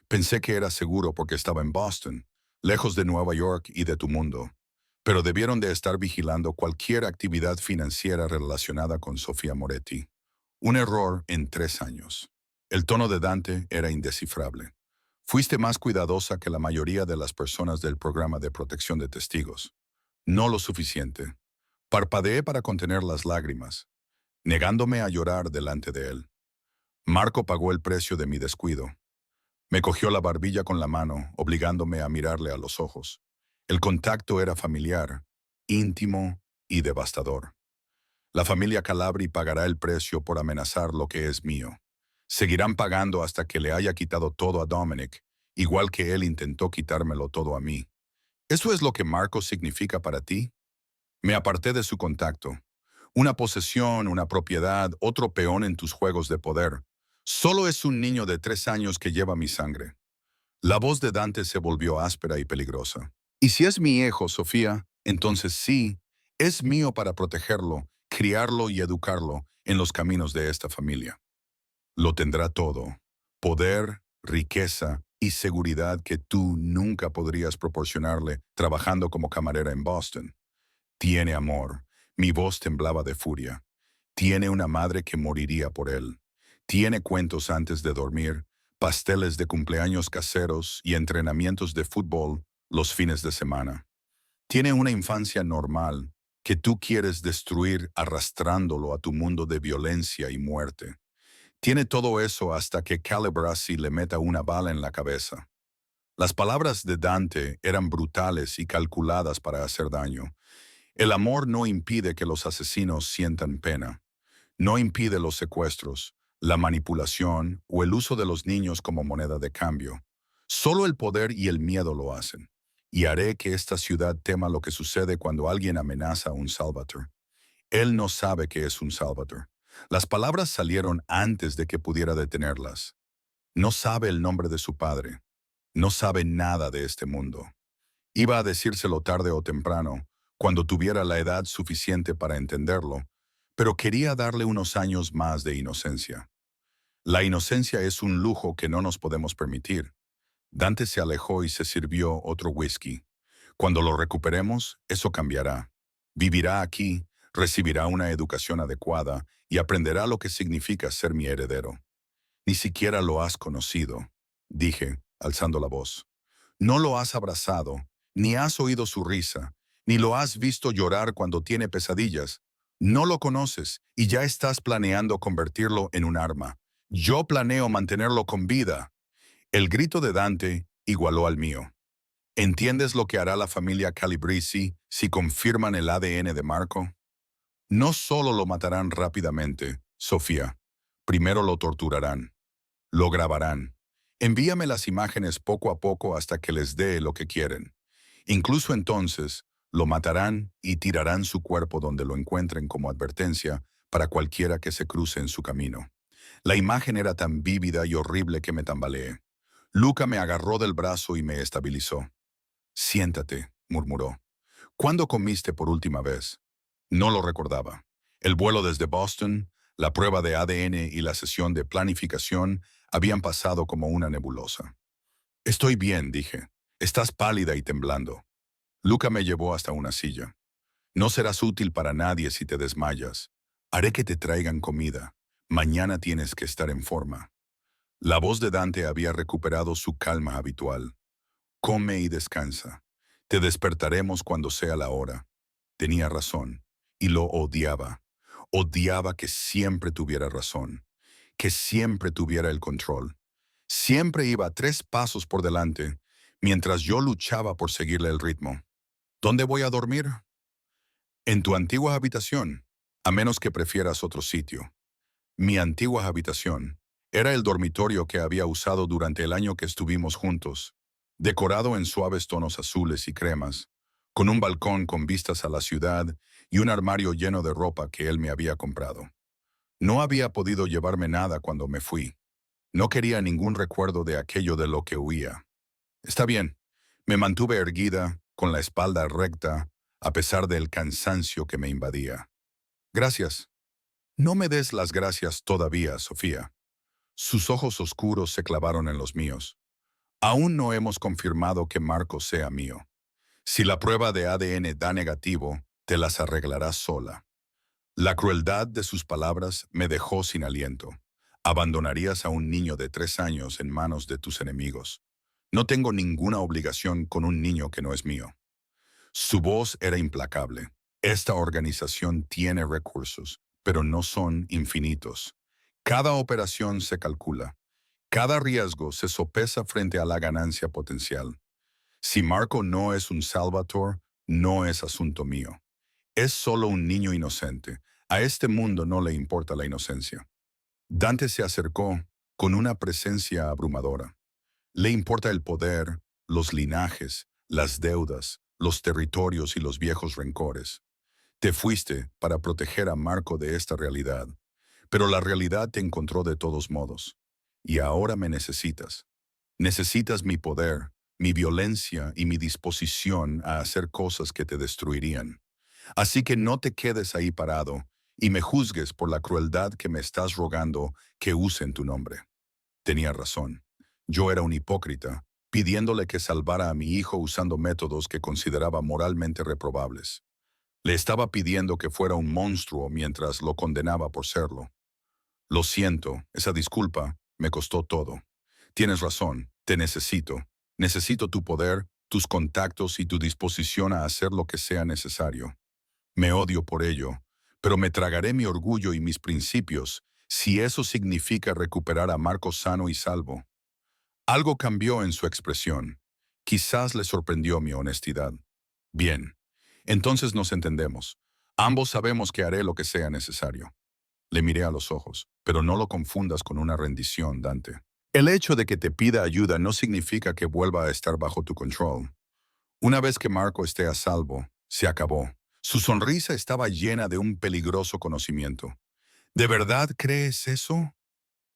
Pensé que era seguro porque estaba en Boston, lejos de Nueva York y de tu mundo. Pero debieron de estar vigilando cualquier actividad financiera relacionada con Sofía Moretti. Un error en 3 años. El tono de Dante era indescifrable. Fuiste más cuidadosa que la mayoría de las personas del programa de protección de testigos. No lo suficiente. Parpadeé para contener las lágrimas, negándome a llorar delante de él. Marco pagó el precio de mi descuido. Me cogió la barbilla con la mano, obligándome a mirarle a los ojos. El contacto era familiar, íntimo y devastador. La familia Calabri pagará el precio por amenazar lo que es mío. Seguirán pagando hasta que le haya quitado todo a Dominic, igual que él intentó quitármelo todo a mí. ¿Eso es lo que Marco significa para ti? Me aparté de su contacto. Una posesión, una propiedad, otro peón en tus juegos de poder. Solo es un niño de 3 años que lleva mi sangre. La voz de Dante se volvió áspera y peligrosa. Y si es mi hijo, Sofía, entonces sí, es mío para protegerlo, criarlo y educarlo en los caminos de esta familia. Lo tendrá todo: poder, riqueza y seguridad que tú nunca podrías proporcionarle trabajando como camarera en Boston. Tiene amor. Mi voz temblaba de furia. Tiene una madre que moriría por él. Tiene cuentos antes de dormir, pasteles de cumpleaños caseros y entrenamientos de fútbol los fines de semana. Tiene una infancia normal que tú quieres destruir arrastrándolo a tu mundo de violencia y muerte. Tiene todo eso hasta que Calabresi le meta una bala en la cabeza. Las palabras de Dante eran brutales y calculadas para hacer daño. El amor no impide que los asesinos sientan pena. No impide los secuestros, la manipulación o el uso de los niños como moneda de cambio. Solo el poder y el miedo lo hacen. Y haré que esta ciudad tema lo que sucede cuando alguien amenaza a un Salvatore. Él no sabe que es un Salvatore. Las palabras salieron antes de que pudiera detenerlas. No sabe el nombre de su padre. No sabe nada de este mundo. Iba a decírselo tarde o temprano, cuando tuviera la edad suficiente para entenderlo, pero quería darle unos años más de inocencia. La inocencia es un lujo que no nos podemos permitir. Dante se alejó y se sirvió otro whisky. Cuando lo recuperemos, eso cambiará. Vivirá aquí, recibirá una educación adecuada y aprenderá lo que significa ser mi heredero. Ni siquiera lo has conocido, dije, alzando la voz. No lo has abrazado, ni has oído su risa, ni lo has visto llorar cuando tiene pesadillas. No lo conoces y ya estás planeando convertirlo en un arma. Yo planeo mantenerlo con vida. El grito de Dante igualó al mío. ¿Entiendes lo que hará la familia Calabresi si confirman el ADN de Marco? No solo lo matarán rápidamente, Sofía. Primero lo torturarán. Lo grabarán. Envíame las imágenes poco a poco hasta que les dé lo que quieren. Incluso entonces, lo matarán y tirarán su cuerpo donde lo encuentren como advertencia para cualquiera que se cruce en su camino. La imagen era tan vívida y horrible que me tambaleé. Luca me agarró del brazo y me estabilizó. Siéntate, murmuró. ¿Cuándo comiste por última vez? No lo recordaba. El vuelo desde Boston, la prueba de ADN y la sesión de planificación habían pasado como una nebulosa. Estoy bien, dije. Estás pálida y temblando. Luca me llevó hasta una silla. No serás útil para nadie si te desmayas. Haré que te traigan comida. Mañana tienes que estar en forma. La voz de Dante había recuperado su calma habitual. Come y descansa. Te despertaremos cuando sea la hora. Tenía razón, y lo odiaba. Odiaba que siempre tuviera razón, que siempre tuviera el control. Siempre iba 3 pasos por delante, mientras yo luchaba por seguirle el ritmo. ¿Dónde voy a dormir? En tu antigua habitación, a menos que prefieras otro sitio. Mi antigua habitación era el dormitorio que había usado durante el año que estuvimos juntos, decorado en suaves tonos azules y cremas, con un balcón con vistas a la ciudad y un armario lleno de ropa que él me había comprado. No había podido llevarme nada cuando me fui. No quería ningún recuerdo de aquello de lo que huía. Está bien, me mantuve erguida, con la espalda recta, a pesar del cansancio que me invadía. Gracias. No me des las gracias todavía, Sofía. Sus ojos oscuros se clavaron en los míos. Aún no hemos confirmado que Marco sea mío. Si la prueba de ADN da negativo, te las arreglarás sola. La crueldad de sus palabras me dejó sin aliento. Abandonarías a un niño de 3 años en manos de tus enemigos. No tengo ninguna obligación con un niño que no es mío. Su voz era implacable. Esta organización tiene recursos, pero no son infinitos. Cada operación se calcula. Cada riesgo se sopesa frente a la ganancia potencial. Si Marco no es un Salvatore, no es asunto mío. Es solo un niño inocente. A este mundo no le importa la inocencia. Dante se acercó con una presencia abrumadora. Le importa el poder, los linajes, las deudas, los territorios y los viejos rencores. Te fuiste para proteger a Marco de esta realidad, pero la realidad te encontró de todos modos. Y ahora me necesitas. Necesitas mi poder, mi violencia y mi disposición a hacer cosas que te destruirían. Así que no te quedes ahí parado y me juzgues por la crueldad que me estás rogando que use en tu nombre. Tenía razón. Yo era un hipócrita, pidiéndole que salvara a mi hijo usando métodos que consideraba moralmente reprobables. Le estaba pidiendo que fuera un monstruo mientras lo condenaba por serlo. Lo siento, esa disculpa me costó todo. Tienes razón, te necesito. Necesito tu poder, tus contactos y tu disposición a hacer lo que sea necesario. Me odio por ello, pero me tragaré mi orgullo y mis principios si eso significa recuperar a Marco sano y salvo. Algo cambió en su expresión. Quizás le sorprendió mi honestidad. Bien, entonces nos entendemos. Ambos sabemos que haré lo que sea necesario. Le miré a los ojos, pero no lo confundas con una rendición, Dante. El hecho de que te pida ayuda no significa que vuelva a estar bajo tu control. Una vez que Marco esté a salvo, se acabó. Su sonrisa estaba llena de un peligroso conocimiento. ¿De verdad crees eso?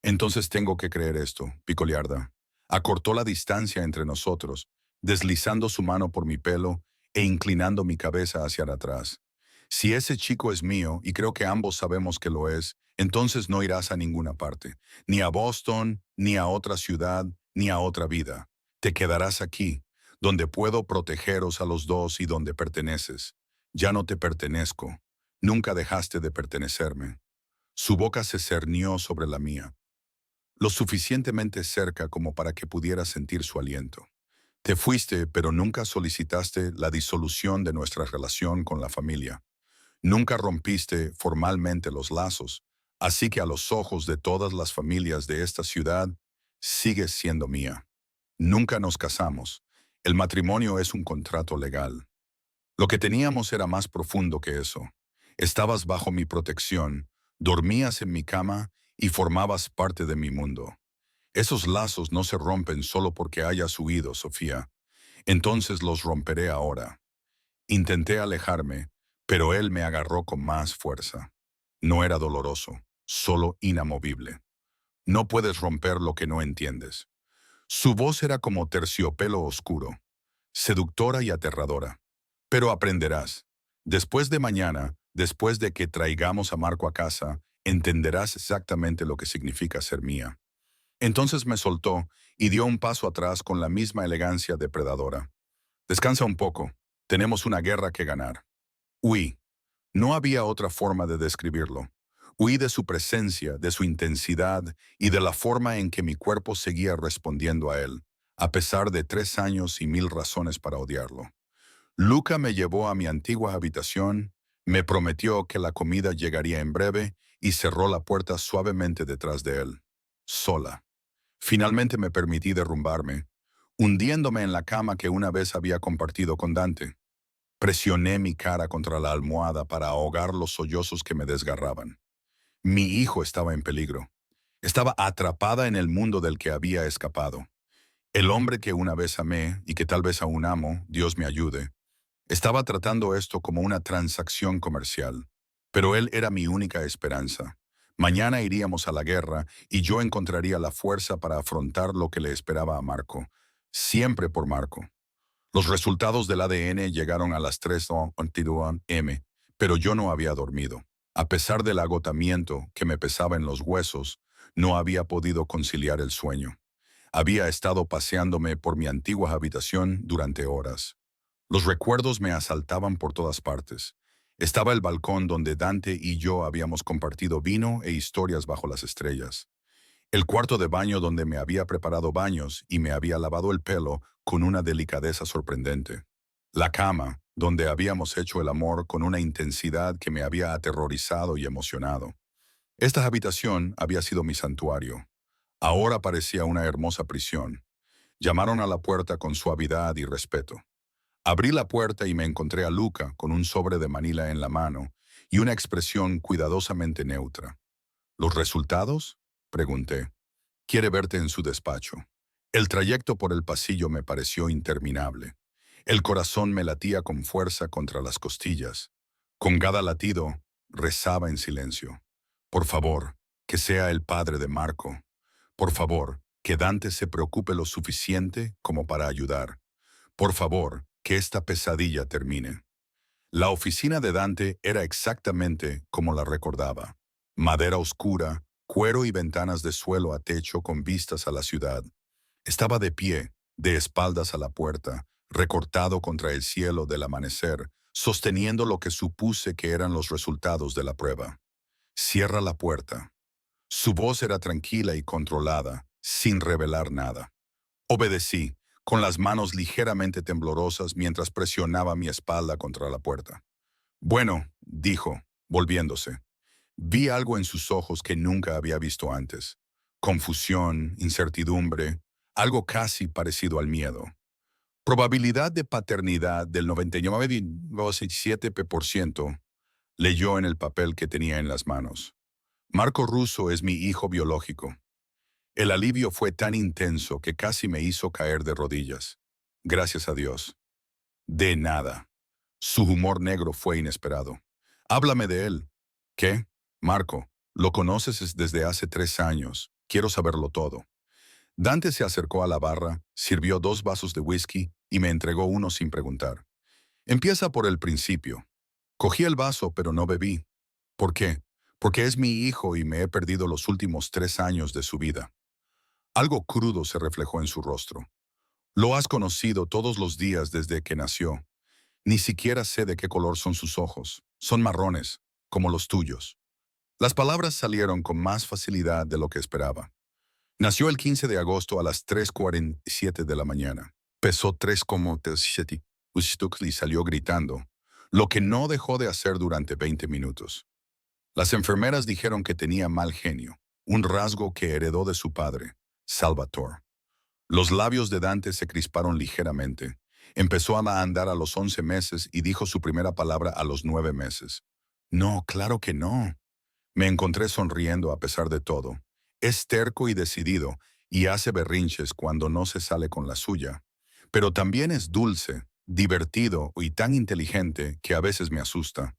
Entonces tengo que creer esto, Picoliarda. Acortó la distancia entre nosotros, deslizando su mano por mi pelo e inclinando mi cabeza hacia atrás. Si ese chico es mío, y creo que ambos sabemos que lo es, entonces no irás a ninguna parte, ni a Boston, ni a otra ciudad, ni a otra vida. Te quedarás aquí, donde puedo protegeros a los dos y donde perteneces. Ya no te pertenezco. Nunca dejaste de pertenecerme. Su boca se cernió sobre la mía, lo suficientemente cerca como para que pudiera sentir su aliento. Te fuiste, pero nunca solicitaste la disolución de nuestra relación con la familia. Nunca rompiste formalmente los lazos, así que a los ojos de todas las familias de esta ciudad, sigues siendo mía. Nunca nos casamos. El matrimonio es un contrato legal. Lo que teníamos era más profundo que eso. Estabas bajo mi protección, dormías en mi cama y formabas parte de mi mundo. Esos lazos no se rompen solo porque hayas huido, Sofía. Entonces los romperé ahora. Intenté alejarme, pero él me agarró con más fuerza. No era doloroso, solo inamovible. No puedes romper lo que no entiendes. Su voz era como terciopelo oscuro, seductora y aterradora. Pero aprenderás. Después de mañana, después de que traigamos a Marco a casa, entenderás exactamente lo que significa ser mía. Entonces me soltó y dio un paso atrás con la misma elegancia depredadora. Descansa un poco. Tenemos una guerra que ganar. Huí. No había otra forma de describirlo. Huí de su presencia, de su intensidad y de la forma en que mi cuerpo seguía respondiendo a él, a pesar de 3 años y 1000 razones para odiarlo. Luca me llevó a mi antigua habitación, me prometió que la comida llegaría en breve y cerró la puerta suavemente detrás de él. Sola. Finalmente me permití derrumbarme, hundiéndome en la cama que una vez había compartido con Dante. Presioné mi cara contra la almohada para ahogar los sollozos que me desgarraban. Mi hijo estaba en peligro. Estaba atrapada en el mundo del que había escapado. El hombre que una vez amé y que tal vez aún amo, Dios me ayude, estaba tratando esto como una transacción comercial. Pero él era mi única esperanza. Mañana iríamos a la guerra y yo encontraría la fuerza para afrontar lo que le esperaba a Marco. Siempre por Marco. Los resultados del ADN llegaron a las 3:22 m, pero yo no había dormido. A pesar del agotamiento que me pesaba en los huesos, no había podido conciliar el sueño. Había estado paseándome por mi antigua habitación durante horas. Los recuerdos me asaltaban por todas partes. Estaba el balcón donde Dante y yo habíamos compartido vino e historias bajo las estrellas. El cuarto de baño donde me había preparado baños y me había lavado el pelo con una delicadeza sorprendente. La cama, donde habíamos hecho el amor con una intensidad que me había aterrorizado y emocionado. Esta habitación había sido mi santuario. Ahora parecía una hermosa prisión. Llamaron a la puerta con suavidad y respeto. Abrí la puerta y me encontré a Luca con un sobre de Manila en la mano y una expresión cuidadosamente neutra. ¿Los resultados? Pregunté. Quiere verte en su despacho. El trayecto por el pasillo me pareció interminable. El corazón me latía con fuerza contra las costillas. Con cada latido, rezaba en silencio. Por favor, que sea el padre de Marco. Por favor, que Dante se preocupe lo suficiente como para ayudar. Por favor, que esta pesadilla termine. La oficina de Dante era exactamente como la recordaba. Madera oscura, cuero y ventanas de suelo a techo con vistas a la ciudad. Estaba de pie, de espaldas a la puerta, recortado contra el cielo del amanecer, sosteniendo lo que supuse que eran los resultados de la prueba. Cierra la puerta. Su voz era tranquila y controlada, sin revelar nada. Obedecí, con las manos ligeramente temblorosas mientras presionaba mi espalda contra la puerta. Bueno, dijo, volviéndose. Vi algo en sus ojos que nunca había visto antes. Confusión, incertidumbre, algo casi parecido al miedo. Probabilidad de paternidad del 99,7%, leyó en el papel que tenía en las manos. Marco Russo es mi hijo biológico. El alivio fue tan intenso que casi me hizo caer de rodillas. Gracias a Dios. De nada. Su humor negro fue inesperado. Háblame de él. ¿Qué? Marco, lo conoces desde hace 3 años. Quiero saberlo todo. Dante se acercó a la barra, sirvió 2 vasos de whisky y me entregó uno sin preguntar. Empieza por el principio. Cogí el vaso, pero no bebí. ¿Por qué? Porque es mi hijo y me he perdido los últimos 3 años de su vida. Algo crudo se reflejó en su rostro. Lo has conocido todos los días desde que nació. Ni siquiera sé de qué color son sus ojos. Son marrones, como los tuyos. Las palabras salieron con más facilidad de lo que esperaba. Nació el 15 de agosto a las 3:47 de la mañana. Pesó 3,7 y salió gritando, lo que no dejó de hacer durante 20 minutos. Las enfermeras dijeron que tenía mal genio, un rasgo que heredó de su padre, Salvatore. Los labios de Dante se crisparon ligeramente. Empezó a andar a los 11 meses y dijo su primera palabra a los 9 meses. No, claro que no. Me encontré sonriendo a pesar de todo. Es terco y decidido, y hace berrinches cuando no se sale con la suya. Pero también es dulce, divertido y tan inteligente que a veces me asusta.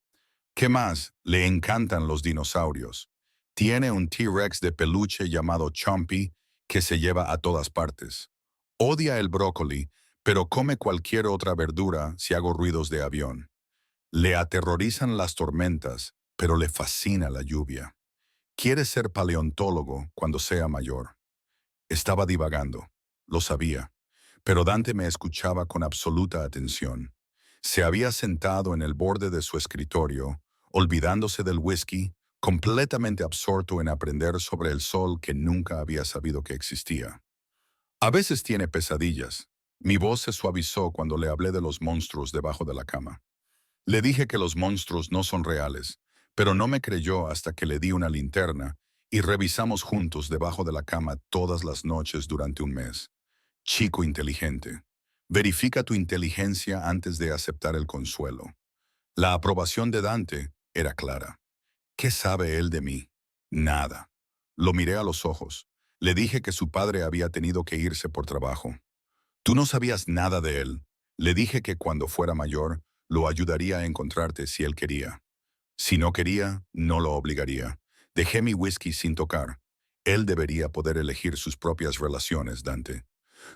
¿Qué más? Le encantan los dinosaurios. Tiene un T-Rex de peluche llamado Chompy que se lleva a todas partes. Odia el brócoli, pero come cualquier otra verdura si hago ruidos de avión. Le aterrorizan las tormentas, pero le fascina la lluvia. Quiere ser paleontólogo cuando sea mayor. Estaba divagando, lo sabía, pero Dante me escuchaba con absoluta atención. Se había sentado en el borde de su escritorio, olvidándose del whisky, completamente absorto en aprender sobre el sol que nunca había sabido que existía. A veces tiene pesadillas. Mi voz se suavizó cuando le hablé de los monstruos debajo de la cama. Le dije que los monstruos no son reales, pero no me creyó hasta que le di una linterna y revisamos juntos debajo de la cama todas las noches durante un mes. Chico inteligente. Verifica tu inteligencia antes de aceptar el consuelo. La aprobación de Dante era clara. ¿Qué sabe él de mí? Nada. Lo miré a los ojos. Le dije que su padre había tenido que irse por trabajo. Tú no sabías nada de él. Le dije que cuando fuera mayor, lo ayudaría a encontrarte si él quería. Si no quería, no lo obligaría. Dejé mi whisky sin tocar. Él debería poder elegir sus propias relaciones, Dante.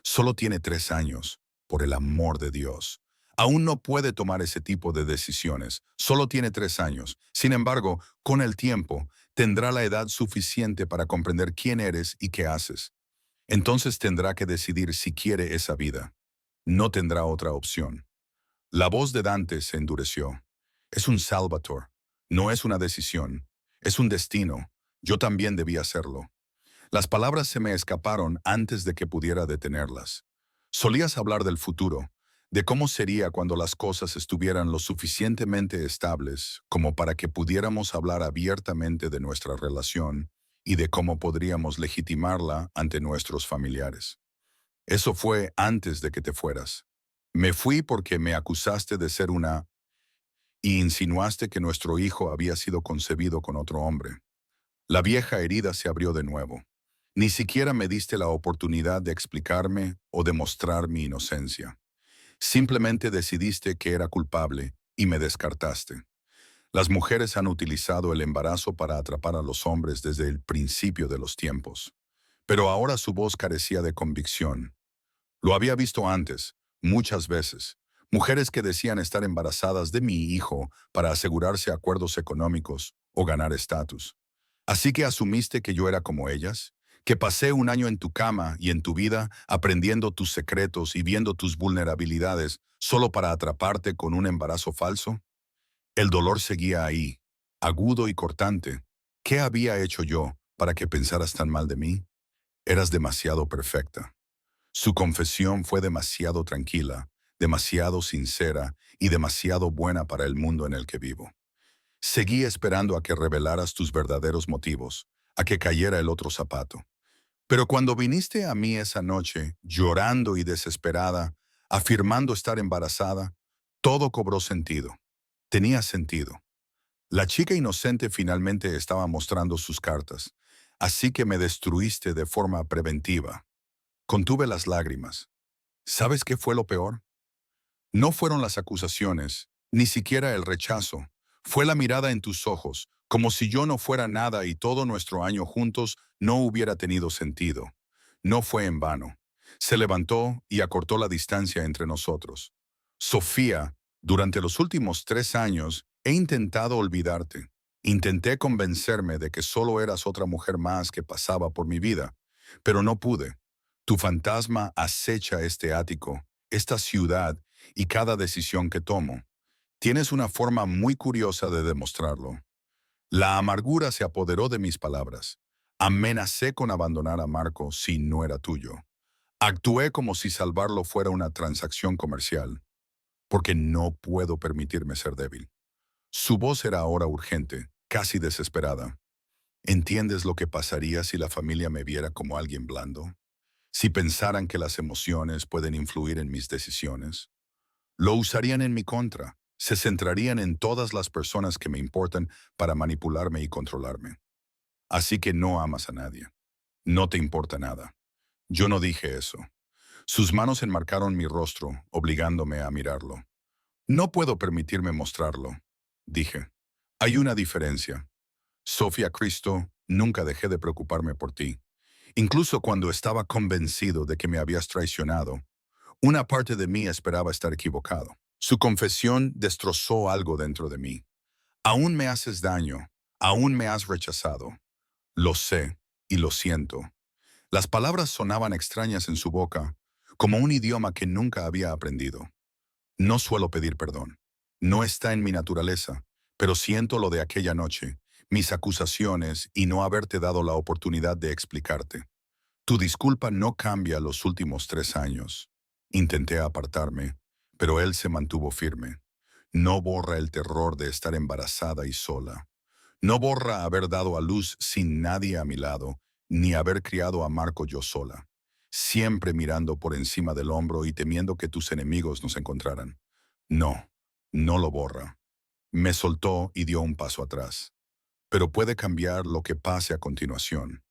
Solo tiene 3 años, por el amor de Dios. Aún no puede tomar ese tipo de decisiones. Solo tiene 3 años. Sin embargo, con el tiempo, tendrá la edad suficiente para comprender quién eres y qué haces. Entonces tendrá que decidir si quiere esa vida. No tendrá otra opción. La voz de Dante se endureció. Es un Salvatore. No es una decisión. Es un destino. Yo también debía hacerlo. Las palabras se me escaparon antes de que pudiera detenerlas. Solías hablar del futuro, de cómo sería cuando las cosas estuvieran lo suficientemente estables como para que pudiéramos hablar abiertamente de nuestra relación y de cómo podríamos legitimarla ante nuestros familiares. Eso fue antes de que te fueras. Me fui porque me acusaste de ser una y insinuaste que nuestro hijo había sido concebido con otro hombre. La vieja herida se abrió de nuevo. Ni siquiera me diste la oportunidad de explicarme o demostrar mi inocencia. Simplemente decidiste que era culpable y me descartaste. Las mujeres han utilizado el embarazo para atrapar a los hombres desde el principio de los tiempos. Pero ahora su voz carecía de convicción. Lo había visto antes, muchas veces. Mujeres que decían estar embarazadas de mi hijo para asegurarse acuerdos económicos o ganar estatus. Así que asumiste que yo era como ellas, que pasé un año en tu cama y en tu vida aprendiendo tus secretos y viendo tus vulnerabilidades solo para atraparte con un embarazo falso. El dolor seguía ahí, agudo y cortante. ¿Qué había hecho yo para que pensaras tan mal de mí? Eras demasiado perfecta. Su confesión fue demasiado tranquila, demasiado sincera y demasiado buena para el mundo en el que vivo. Seguí esperando a que revelaras tus verdaderos motivos, a que cayera el otro zapato. Pero cuando viniste a mí esa noche, llorando y desesperada, afirmando estar embarazada, todo cobró sentido. Tenía sentido. La chica inocente finalmente estaba mostrando sus cartas, así que me destruiste de forma preventiva. Contuve las lágrimas. ¿Sabes qué fue lo peor? No fueron las acusaciones, ni siquiera el rechazo. Fue la mirada en tus ojos, como si yo no fuera nada y todo nuestro año juntos no hubiera tenido sentido. No fue en vano. Se levantó y acortó la distancia entre nosotros. Sofía, durante los últimos 3 años he intentado olvidarte. Intenté convencerme de que solo eras otra mujer más que pasaba por mi vida, pero no pude. Tu fantasma acecha este ático, esta ciudad y cada decisión que tomo. Tienes una forma muy curiosa de demostrarlo. La amargura se apoderó de mis palabras. Amenacé con abandonar a Marco si no era tuyo. Actué como si salvarlo fuera una transacción comercial, porque no puedo permitirme ser débil. Su voz era ahora urgente, casi desesperada. ¿Entiendes lo que pasaría si la familia me viera como alguien blando? Si pensaran que las emociones pueden influir en mis decisiones. Lo usarían en mi contra. Se centrarían en todas las personas que me importan para manipularme y controlarme. Así que no amas a nadie. No te importa nada. Yo no dije eso. Sus manos enmarcaron mi rostro, obligándome a mirarlo. No puedo permitirme mostrarlo, dije. Hay una diferencia. Sofía Cristo, nunca dejé de preocuparme por ti. Incluso cuando estaba convencido de que me habías traicionado, una parte de mí esperaba estar equivocado. Su confesión destrozó algo dentro de mí. Aún me haces daño, aún me has rechazado. Lo sé y lo siento. Las palabras sonaban extrañas en su boca, como un idioma que nunca había aprendido. No suelo pedir perdón. No está en mi naturaleza, pero siento lo de aquella noche, mis acusaciones y no haberte dado la oportunidad de explicarte. Tu disculpa no cambia los últimos 3 años. Intenté apartarme, pero él se mantuvo firme. No borra el terror de estar embarazada y sola. No borra haber dado a luz sin nadie a mi lado, ni haber criado a Marco yo sola. Siempre mirando por encima del hombro y temiendo que tus enemigos nos encontraran. No, no lo borra. Me soltó y dio un paso atrás. Pero puede cambiar lo que pase a continuación.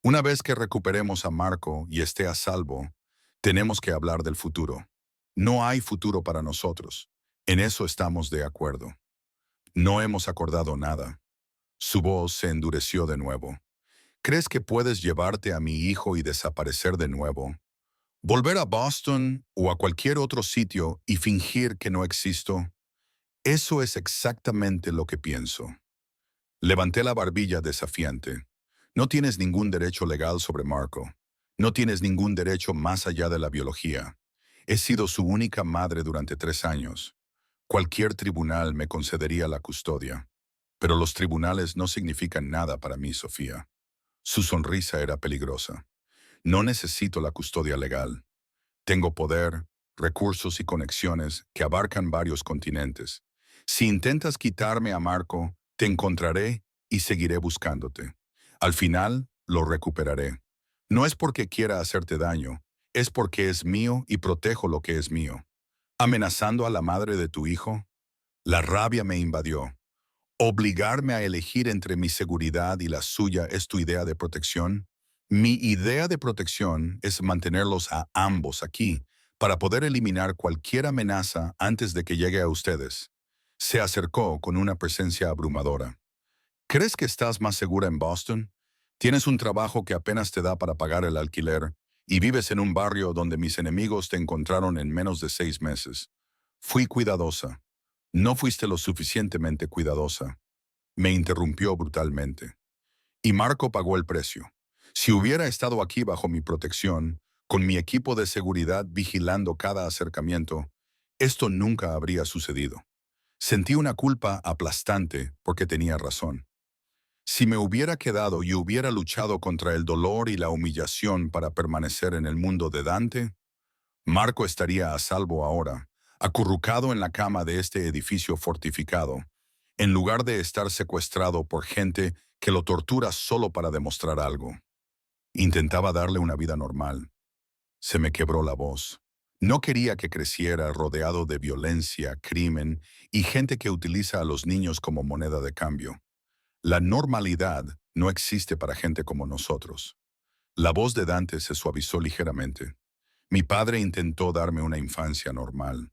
Una vez que recuperemos a Marco y esté a salvo, tenemos que hablar del futuro. No hay futuro para nosotros. En eso estamos de acuerdo. No hemos acordado nada. Su voz se endureció de nuevo. ¿Crees que puedes llevarte a mi hijo y desaparecer de nuevo? ¿Volver a Boston o a cualquier otro sitio y fingir que no existo? Eso es exactamente lo que pienso. Levanté la barbilla desafiante. No tienes ningún derecho legal sobre Marco. No tienes ningún derecho más allá de la biología. He sido su única madre durante 3 años. Cualquier tribunal me concedería la custodia. Pero los tribunales no significan nada para mí, Sofía. Su sonrisa era peligrosa. No necesito la custodia legal. Tengo poder, recursos y conexiones que abarcan varios continentes. Si intentas quitarme a Marco, te encontraré y seguiré buscándote. Al final, lo recuperaré. No es porque quiera hacerte daño, es porque es mío y protejo lo que es mío. ¿Amenazando a la madre de tu hijo? La rabia me invadió. ¿Obligarme a elegir entre mi seguridad y la suya es tu idea de protección? Mi idea de protección es mantenerlos a ambos aquí, para poder eliminar cualquier amenaza antes de que llegue a ustedes. Se acercó con una presencia abrumadora. ¿Crees que estás más segura en Boston? Tienes un trabajo que apenas te da para pagar el alquiler y vives en un barrio donde mis enemigos te encontraron en menos de 6 meses. Fui cuidadosa. No fuiste lo suficientemente cuidadosa. Me interrumpió brutalmente. Y Marco pagó el precio. Si hubiera estado aquí bajo mi protección, con mi equipo de seguridad vigilando cada acercamiento, esto nunca habría sucedido. Sentí una culpa aplastante porque tenía razón. Si me hubiera quedado y hubiera luchado contra el dolor y la humillación para permanecer en el mundo de Dante, Marco estaría a salvo ahora, acurrucado en la cama de este edificio fortificado, en lugar de estar secuestrado por gente que lo tortura solo para demostrar algo. Intentaba darle una vida normal. Se me quebró la voz. No quería que creciera rodeado de violencia, crimen y gente que utiliza a los niños como moneda de cambio. La normalidad no existe para gente como nosotros. La voz de Dante se suavizó ligeramente. Mi padre intentó darme una infancia normal.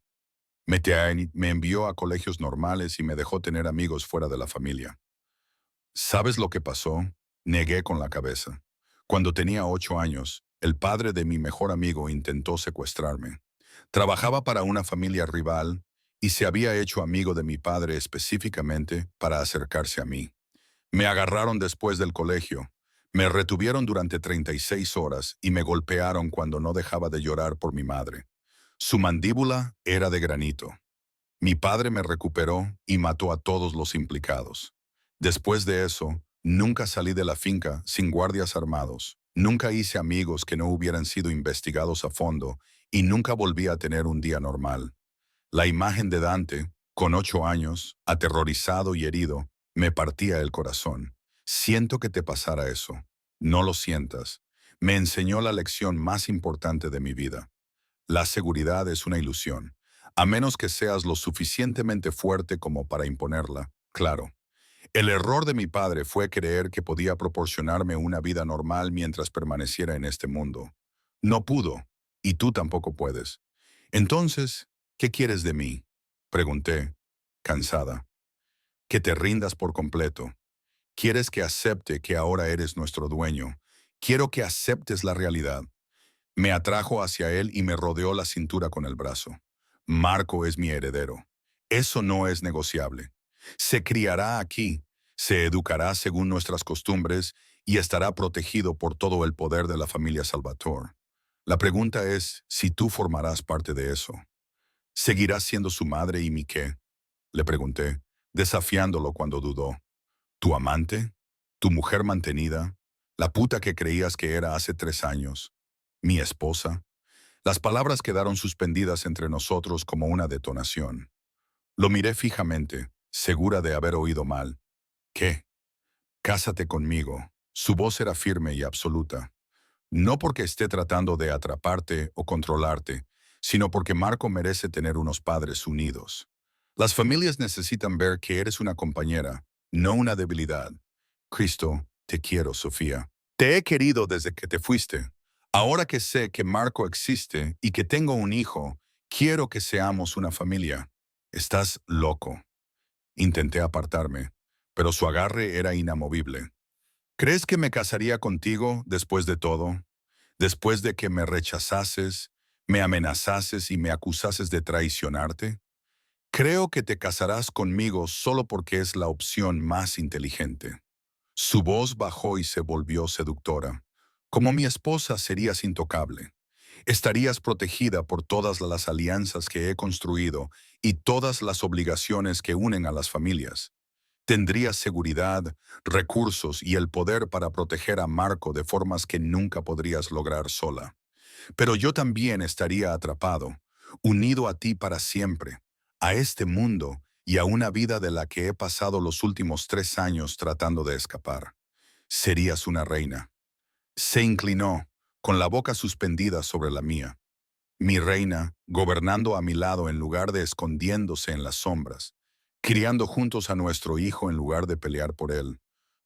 Me envió a colegios normales y me dejó tener amigos fuera de la familia. ¿Sabes lo que pasó? Negué con la cabeza. Cuando tenía 8 años, el padre de mi mejor amigo intentó secuestrarme. Trabajaba para una familia rival y se había hecho amigo de mi padre específicamente para acercarse a mí. Me agarraron después del colegio. Me retuvieron durante 36 horas y me golpearon cuando no dejaba de llorar por mi madre. Su mandíbula era de granito. Mi padre me recuperó y mató a todos los implicados. Después de eso, nunca salí de la finca sin guardias armados. Nunca hice amigos que no hubieran sido investigados a fondo y nunca volví a tener un día normal. La imagen de Dante, con 8 años, aterrorizado y herido, me partía el corazón. Siento que te pasara eso. No lo sientas. Me enseñó la lección más importante de mi vida. La seguridad es una ilusión, a menos que seas lo suficientemente fuerte como para imponerla, claro. El error de mi padre fue creer que podía proporcionarme una vida normal mientras permaneciera en este mundo. No pudo, y tú tampoco puedes. Entonces, ¿qué quieres de mí? Pregunté, cansada. Que te rindas por completo. Quieres que acepte que ahora eres nuestro dueño. Quiero que aceptes la realidad. Me atrajo hacia él y me rodeó la cintura con el brazo. Marco es mi heredero. Eso no es negociable. Se criará aquí, se educará según nuestras costumbres y estará protegido por todo el poder de la familia Salvatore. La pregunta es si tú formarás parte de eso. ¿Seguirás siendo su madre y mi qué? Le pregunté, desafiándolo cuando dudó. ¿Tu amante? ¿Tu mujer mantenida? ¿La puta que creías que era hace 3 años? ¿Mi esposa? Las palabras quedaron suspendidas entre nosotros como una detonación. Lo miré fijamente, segura de haber oído mal. ¿Qué? Cásate conmigo. Su voz era firme y absoluta. No porque esté tratando de atraparte o controlarte, sino porque Marco merece tener unos padres unidos. Las familias necesitan ver que eres una compañera, no una debilidad. Cristo, te quiero, Sofía. Te he querido desde que te fuiste. Ahora que sé que Marco existe y que tengo un hijo, quiero que seamos una familia. Estás loco. Intenté apartarme, pero su agarre era inamovible. ¿Crees que me casaría contigo después de todo? Después de que me rechazases, me amenazases y me acusases de traicionarte? Creo que te casarás conmigo solo porque es la opción más inteligente. Su voz bajó y se volvió seductora. Como mi esposa serías intocable. Estarías protegida por todas las alianzas que he construido y todas las obligaciones que unen a las familias. Tendrías seguridad, recursos y el poder para proteger a Marco de formas que nunca podrías lograr sola. Pero yo también estaría atrapado, unido a ti para siempre, a este mundo y a una vida de la que he pasado los últimos 3 años tratando de escapar. Serías una reina. Se inclinó, con la boca suspendida sobre la mía. Mi reina, gobernando a mi lado en lugar de escondiéndose en las sombras, criando juntos a nuestro hijo en lugar de pelear por él,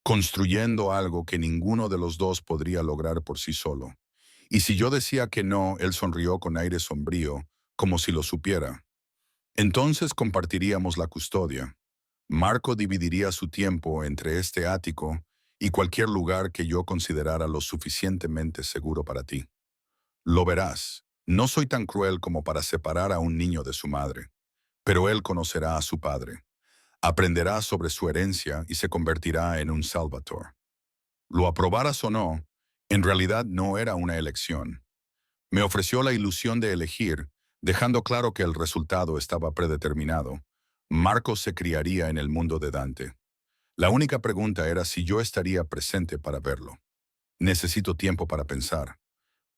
construyendo algo que ninguno de los dos podría lograr por sí solo. Y si yo decía que no, él sonrió con aire sombrío, como si lo supiera. Entonces compartiríamos la custodia. Marco dividiría su tiempo entre este ático y cualquier lugar que yo considerara lo suficientemente seguro para ti. Lo verás, no soy tan cruel como para separar a un niño de su madre, pero él conocerá a su padre, aprenderá sobre su herencia y se convertirá en un Salvatore. Lo aprobaras o no, en realidad no era una elección. Me ofreció la ilusión de elegir, dejando claro que el resultado estaba predeterminado. Marcos se criaría en el mundo de Dante. La única pregunta era si yo estaría presente para verlo. Necesito tiempo para pensar.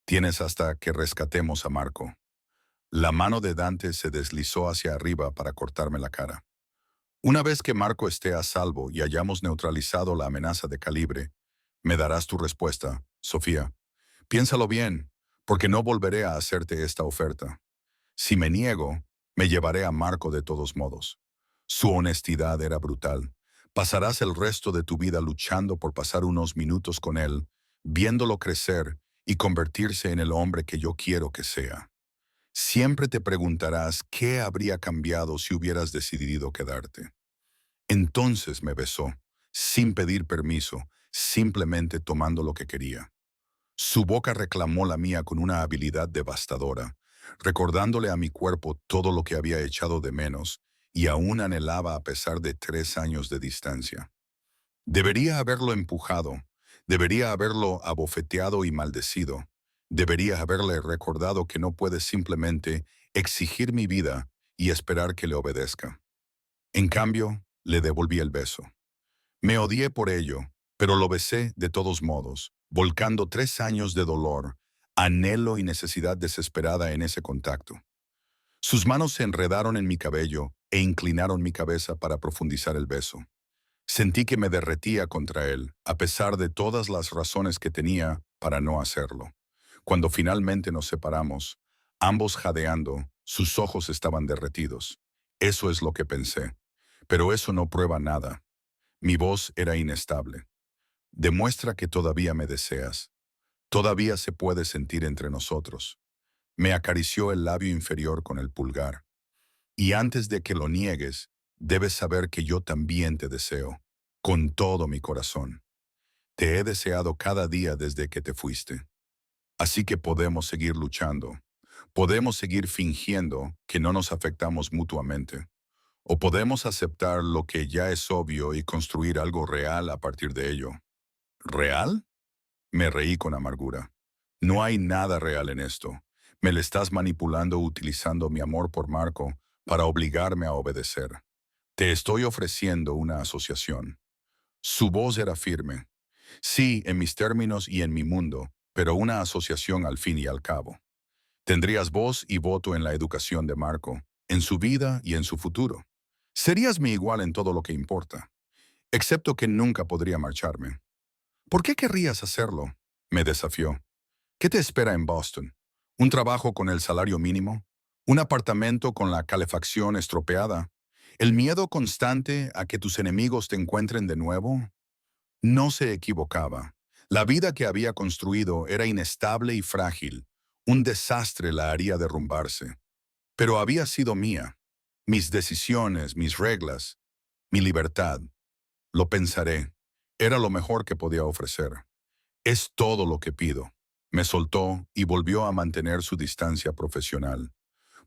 Tienes hasta que rescatemos a Marco. La mano de Dante se deslizó hacia arriba para cortarme la cara. Una vez que Marco esté a salvo y hayamos neutralizado la amenaza de Calibre, me darás tu respuesta, Sofía. Piénsalo bien, porque no volveré a hacerte esta oferta. Si me niego, me llevaré a Marco de todos modos. Su honestidad era brutal. Pasarás el resto de tu vida luchando por pasar unos minutos con él, viéndolo crecer y convertirse en el hombre que yo quiero que sea. Siempre te preguntarás qué habría cambiado si hubieras decidido quedarte. Entonces me besó, sin pedir permiso, simplemente tomando lo que quería. Su boca reclamó la mía con una habilidad devastadora, recordándole a mi cuerpo todo lo que había echado de menos y aún anhelaba a pesar de 3 años de distancia. Debería haberlo empujado, debería haberlo abofeteado y maldecido, debería haberle recordado que no puede simplemente exigir mi vida y esperar que le obedezca. En cambio, le devolví el beso. Me odié por ello, pero lo besé de todos modos, volcando 3 años de dolor, anhelo y necesidad desesperada en ese contacto. Sus manos se enredaron en mi cabello e inclinaron mi cabeza para profundizar el beso. Sentí que me derretía contra él, a pesar de todas las razones que tenía para no hacerlo. Cuando finalmente nos separamos, ambos jadeando, sus ojos estaban derretidos. Eso es lo que pensé. Pero eso no prueba nada. Mi voz era inestable. Demuestra que todavía me deseas. Todavía se puede sentir entre nosotros. Me acarició el labio inferior con el pulgar. Y antes de que lo niegues, debes saber que yo también te deseo, con todo mi corazón. Te he deseado cada día desde que te fuiste. Así que podemos seguir luchando. Podemos seguir fingiendo que no nos afectamos mutuamente. O podemos aceptar lo que ya es obvio y construir algo real a partir de ello. ¿Real? Me reí con amargura. No hay nada real en esto. Me le estás manipulando utilizando mi amor por Marco para obligarme a obedecer. Te estoy ofreciendo una asociación. Su voz era firme. Sí, en mis términos y en mi mundo, pero una asociación al fin y al cabo. Tendrías voz y voto en la educación de Marco, en su vida y en su futuro. Serías mi igual en todo lo que importa, excepto que nunca podría marcharme. ¿Por qué querrías hacerlo? Me desafió. ¿Qué te espera en Boston? ¿Un trabajo con el salario mínimo? ¿Un apartamento con la calefacción estropeada? ¿El miedo constante a que tus enemigos te encuentren de nuevo? No se equivocaba. La vida que había construido era inestable y frágil. Un desastre la haría derrumbarse. Pero había sido mía. Mis decisiones, mis reglas, mi libertad. Lo pensaré. Era lo mejor que podía ofrecer. Es todo lo que pido. Me soltó y volvió a mantener su distancia profesional.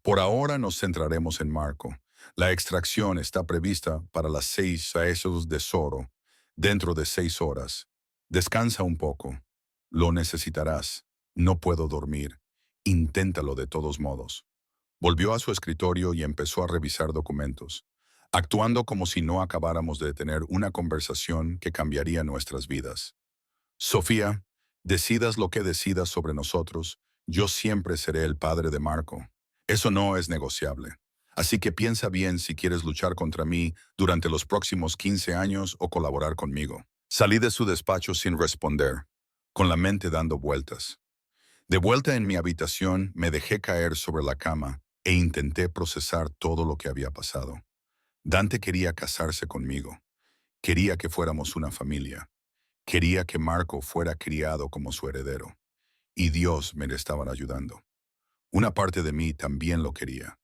Por ahora nos centraremos en Marco. La extracción está prevista para las 6 de Soro, dentro de 6 horas. Descansa un poco. Lo necesitarás. No puedo dormir. Inténtalo de todos modos. Volvió a su escritorio y empezó a revisar documentos, actuando como si no acabáramos de tener una conversación que cambiaría nuestras vidas. Sofía, decidas lo que decidas sobre nosotros, yo siempre seré el padre de Marco. Eso no es negociable. Así que piensa bien si quieres luchar contra mí durante los próximos 15 años o colaborar conmigo. Salí de su despacho sin responder, con la mente dando vueltas. De vuelta en mi habitación, me dejé caer sobre la cama e intenté procesar todo lo que había pasado. Dante quería casarse conmigo. Quería que fuéramos una familia. Quería que Marco fuera criado como su heredero. Y Dios me le estaba ayudando. Una parte de mí también lo quería.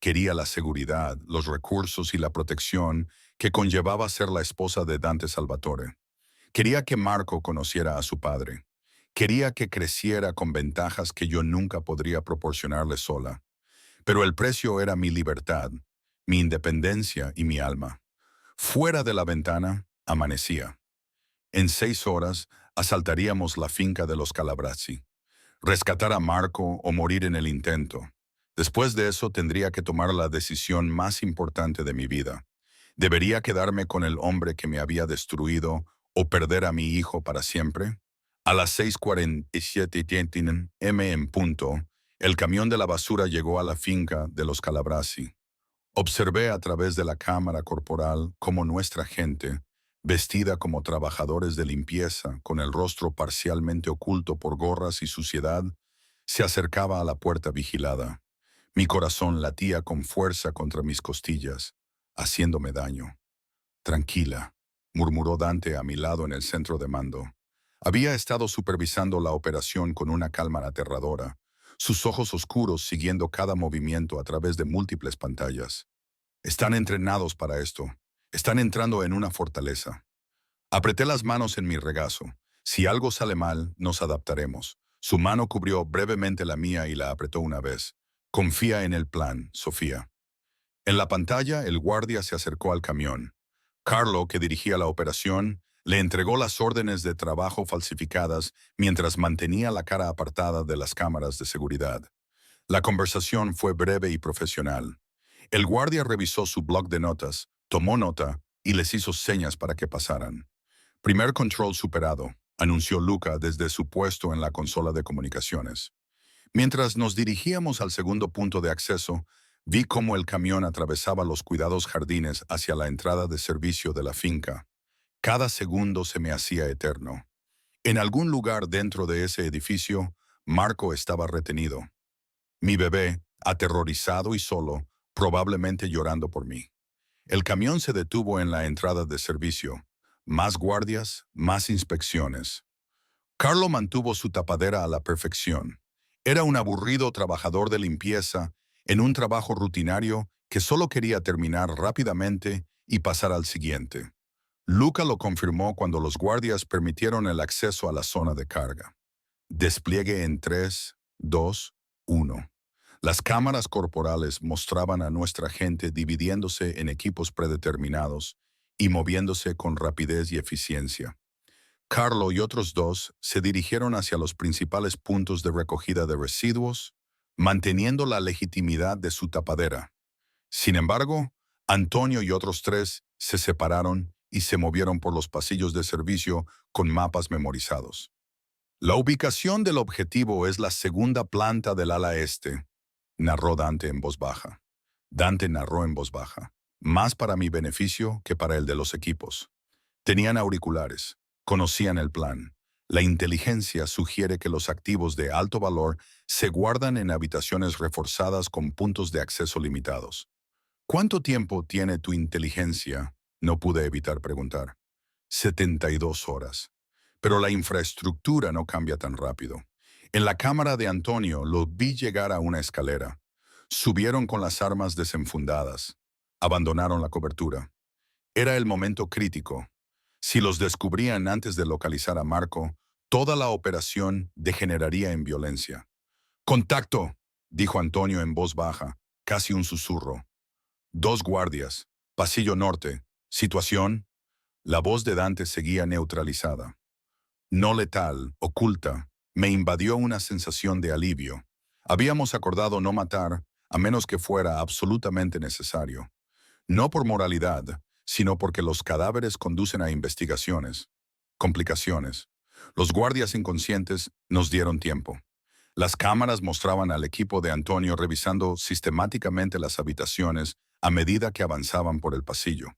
Quería la seguridad, los recursos y la protección que conllevaba ser la esposa de Dante Salvatore. Quería que Marco conociera a su padre. Quería que creciera con ventajas que yo nunca podría proporcionarle sola. Pero el precio era mi libertad, mi independencia y mi alma. Fuera de la ventana, amanecía. En 6 horas, asaltaríamos la finca de los Calabrazzi. Rescatar a Marco o morir en el intento. Después de eso tendría que tomar la decisión más importante de mi vida. ¿Debería quedarme con el hombre que me había destruido o perder a mi hijo para siempre? A las 6:47 m en punto, el camión de la basura llegó a la finca de los Calabrasi. Observé a través de la cámara corporal cómo nuestra gente, vestida como trabajadores de limpieza, con el rostro parcialmente oculto por gorras y suciedad, se acercaba a la puerta vigilada. Mi corazón latía con fuerza contra mis costillas, haciéndome daño. Tranquila, murmuró Dante a mi lado en el centro de mando. Había estado supervisando la operación con una calma aterradora, sus ojos oscuros siguiendo cada movimiento a través de múltiples pantallas. Están entrenados para esto. Están entrando en una fortaleza. Apreté las manos en mi regazo. Si algo sale mal, nos adaptaremos. Su mano cubrió brevemente la mía y la apretó una vez. Confía en el plan, Sofía. En la pantalla, el guardia se acercó al camión. Carlo, que dirigía la operación, le entregó las órdenes de trabajo falsificadas mientras mantenía la cara apartada de las cámaras de seguridad. La conversación fue breve y profesional. El guardia revisó su bloc de notas, tomó nota y les hizo señas para que pasaran. Primer control superado, anunció Luca desde su puesto en la consola de comunicaciones. Mientras nos dirigíamos al segundo punto de acceso, vi cómo el camión atravesaba los cuidados jardines hacia la entrada de servicio de la finca. Cada segundo se me hacía eterno. En algún lugar dentro de ese edificio, Marco estaba retenido. Mi bebé, aterrorizado y solo, probablemente llorando por mí. El camión se detuvo en la entrada de servicio. Más guardias, más inspecciones. Carlo mantuvo su tapadera a la perfección. Era un aburrido trabajador de limpieza en un trabajo rutinario que solo quería terminar rápidamente y pasar al siguiente. Luca lo confirmó cuando los guardias permitieron el acceso a la zona de carga. Despliegue en 3, 2, 1. Las cámaras corporales mostraban a nuestra gente dividiéndose en equipos predeterminados y moviéndose con rapidez y eficiencia. Carlo y otros dos se dirigieron hacia los principales puntos de recogida de residuos, manteniendo la legitimidad de su tapadera. Sin embargo, Antonio y otros tres se separaron y se movieron por los pasillos de servicio con mapas memorizados. La ubicación del objetivo es la segunda planta del ala este, narró Dante en voz baja. Dante narró en voz baja, más para mi beneficio que para el de los equipos. Tenían auriculares, conocían el plan. La inteligencia sugiere que los activos de alto valor se guardan en habitaciones reforzadas con puntos de acceso limitados. ¿Cuánto tiempo tiene tu inteligencia? No pude evitar preguntar. 72 horas. Pero la infraestructura no cambia tan rápido. En la cámara de Antonio lo vi llegar a una escalera. Subieron con las armas desenfundadas. Abandonaron la cobertura. Era el momento crítico. Si los descubrían antes de localizar a Marco, toda la operación degeneraría en violencia. «¡Contacto!», dijo Antonio en voz baja, casi un susurro. «2 guardias. Pasillo norte. ¿Situación?». La voz de Dante seguía neutralizada. No letal, oculta, me invadió una sensación de alivio. Habíamos acordado no matar, a menos que fuera absolutamente necesario. No por moralidad, sino porque los cadáveres conducen a investigaciones, complicaciones. Los guardias inconscientes nos dieron tiempo. Las cámaras mostraban al equipo de Antonio revisando sistemáticamente las habitaciones a medida que avanzaban por el pasillo.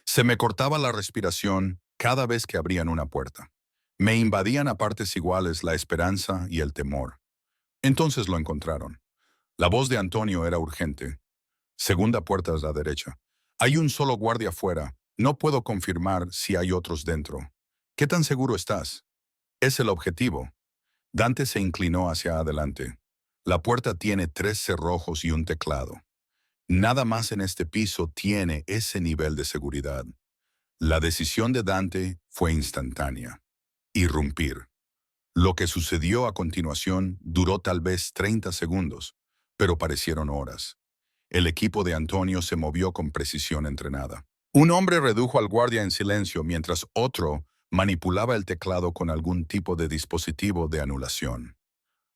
Se me cortaba la respiración cada vez que abrían una puerta. Me invadían a partes iguales la esperanza y el temor. Entonces lo encontraron. La voz de Antonio era urgente. «Segunda puerta a la derecha. Hay un solo guardia afuera. No puedo confirmar si hay otros dentro. ¿Qué tan seguro estás?». «Es el objetivo». Dante se inclinó hacia adelante. «La puerta tiene 3 cerrojos y un teclado. Nada más en este piso tiene ese nivel de seguridad». La decisión de Dante fue instantánea. Irrumpir. Lo que sucedió a continuación duró tal vez 30 segundos, pero parecieron horas. El equipo de Antonio se movió con precisión entrenada. Un hombre redujo al guardia en silencio mientras otro manipulaba el teclado con algún tipo de dispositivo de anulación.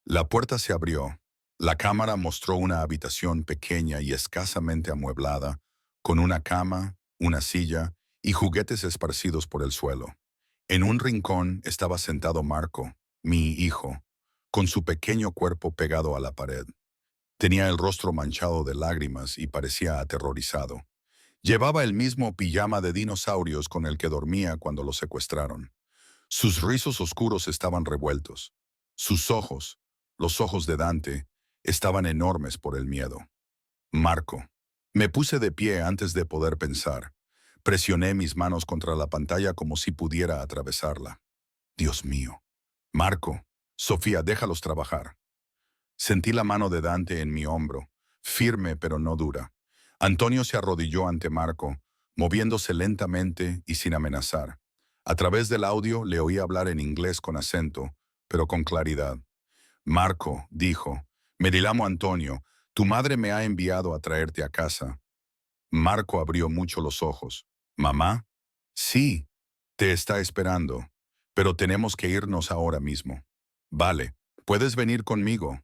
La puerta se abrió. La cámara mostró una habitación pequeña y escasamente amueblada, con una cama, una silla y juguetes esparcidos por el suelo. En un rincón estaba sentado Marco, mi hijo, con su pequeño cuerpo pegado a la pared. Tenía el rostro manchado de lágrimas y parecía aterrorizado. Llevaba el mismo pijama de dinosaurios con el que dormía cuando lo secuestraron. Sus rizos oscuros estaban revueltos. Sus ojos, los ojos de Dante, estaban enormes por el miedo. Marco. Me puse de pie antes de poder pensar. Presioné mis manos contra la pantalla como si pudiera atravesarla. Dios mío. Marco. Sofía, déjalos trabajar. Sentí la mano de Dante en mi hombro, firme pero no dura. Antonio se arrodilló ante Marco, moviéndose lentamente y sin amenazar. A través del audio le oí hablar en inglés con acento, pero con claridad. Marco, dijo, me llamo Antonio, tu madre me ha enviado a traerte a casa. Marco abrió mucho los ojos. ¿Mamá? Sí, te está esperando, pero tenemos que irnos ahora mismo. Vale, puedes venir conmigo.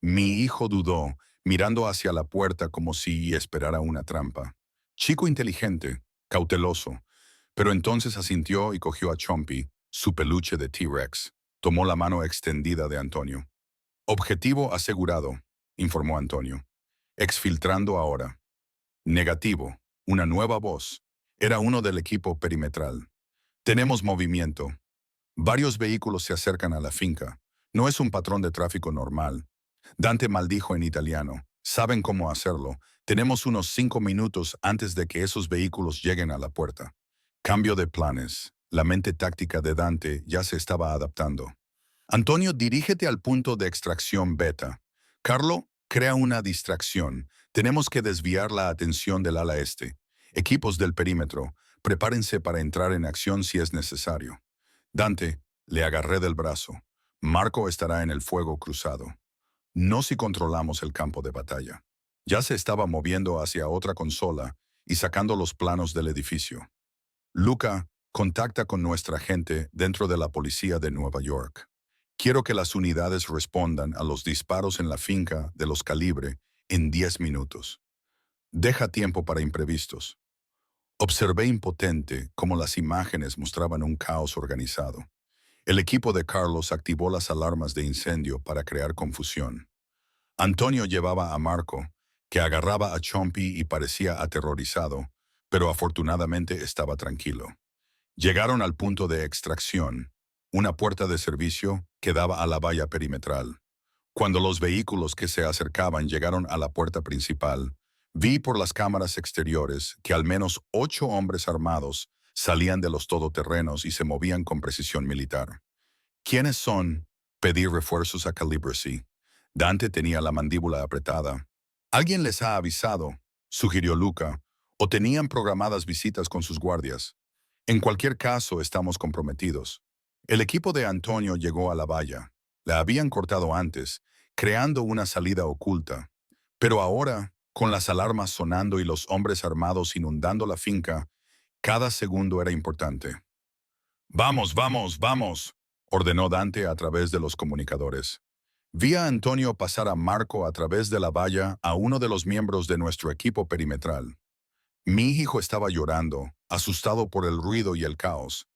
Mi hijo dudó, mirando hacia la puerta como si esperara una trampa. Chico inteligente, cauteloso, pero entonces asintió y cogió a Chompy, su peluche de T-Rex. Tomó la mano extendida de Antonio. Objetivo asegurado, informó Antonio. Exfiltrando ahora. Negativo, una nueva voz. Era uno del equipo perimetral. Tenemos movimiento. Varios vehículos se acercan a la finca. No es un patrón de tráfico normal. Dante maldijo en italiano. Saben cómo hacerlo. Tenemos unos 5 minutos antes de que esos vehículos lleguen a la puerta. Cambio de planes. La mente táctica de Dante ya se estaba adaptando. Antonio, dirígete al punto de extracción beta. Carlo, crea una distracción. Tenemos que desviar la atención del ala este. Equipos del perímetro, prepárense para entrar en acción si es necesario. Dante, le agarré del brazo. Marco estará en el fuego cruzado. No si controlamos el campo de batalla. Ya se estaba moviendo hacia otra consola y sacando los planos del edificio. Luca, contacta con nuestra gente dentro de la policía de Nueva York. Quiero que las unidades respondan a los disparos en la finca de los Calibre en 10 minutos. Deja tiempo para imprevistos. Observé impotente cómo las imágenes mostraban un caos organizado. El equipo de Carlos activó las alarmas de incendio para crear confusión. Antonio llevaba a Marco, que agarraba a Chompy y parecía aterrorizado, pero afortunadamente estaba tranquilo. Llegaron al punto de extracción, una puerta de servicio que daba a la valla perimetral. Cuando los vehículos que se acercaban llegaron a la puerta principal, vi por las cámaras exteriores que al menos 8 hombres armados salían de los todoterrenos y se movían con precisión militar. ¿Quiénes son? Pedí refuerzos a Calibracy. Dante tenía la mandíbula apretada. ¿Alguien les ha avisado? Sugirió Luca. ¿O tenían programadas visitas con sus guardias? En cualquier caso, estamos comprometidos. El equipo de Antonio llegó a la valla. La habían cortado antes, creando una salida oculta. Pero ahora, con las alarmas sonando y los hombres armados inundando la finca, cada segundo era importante. «Vamos, vamos, vamos», ordenó Dante a través de los comunicadores. Vi a Antonio pasar a Marco a través de la valla a uno de los miembros de nuestro equipo perimetral. Mi hijo estaba llorando, asustado por el ruido y el caos.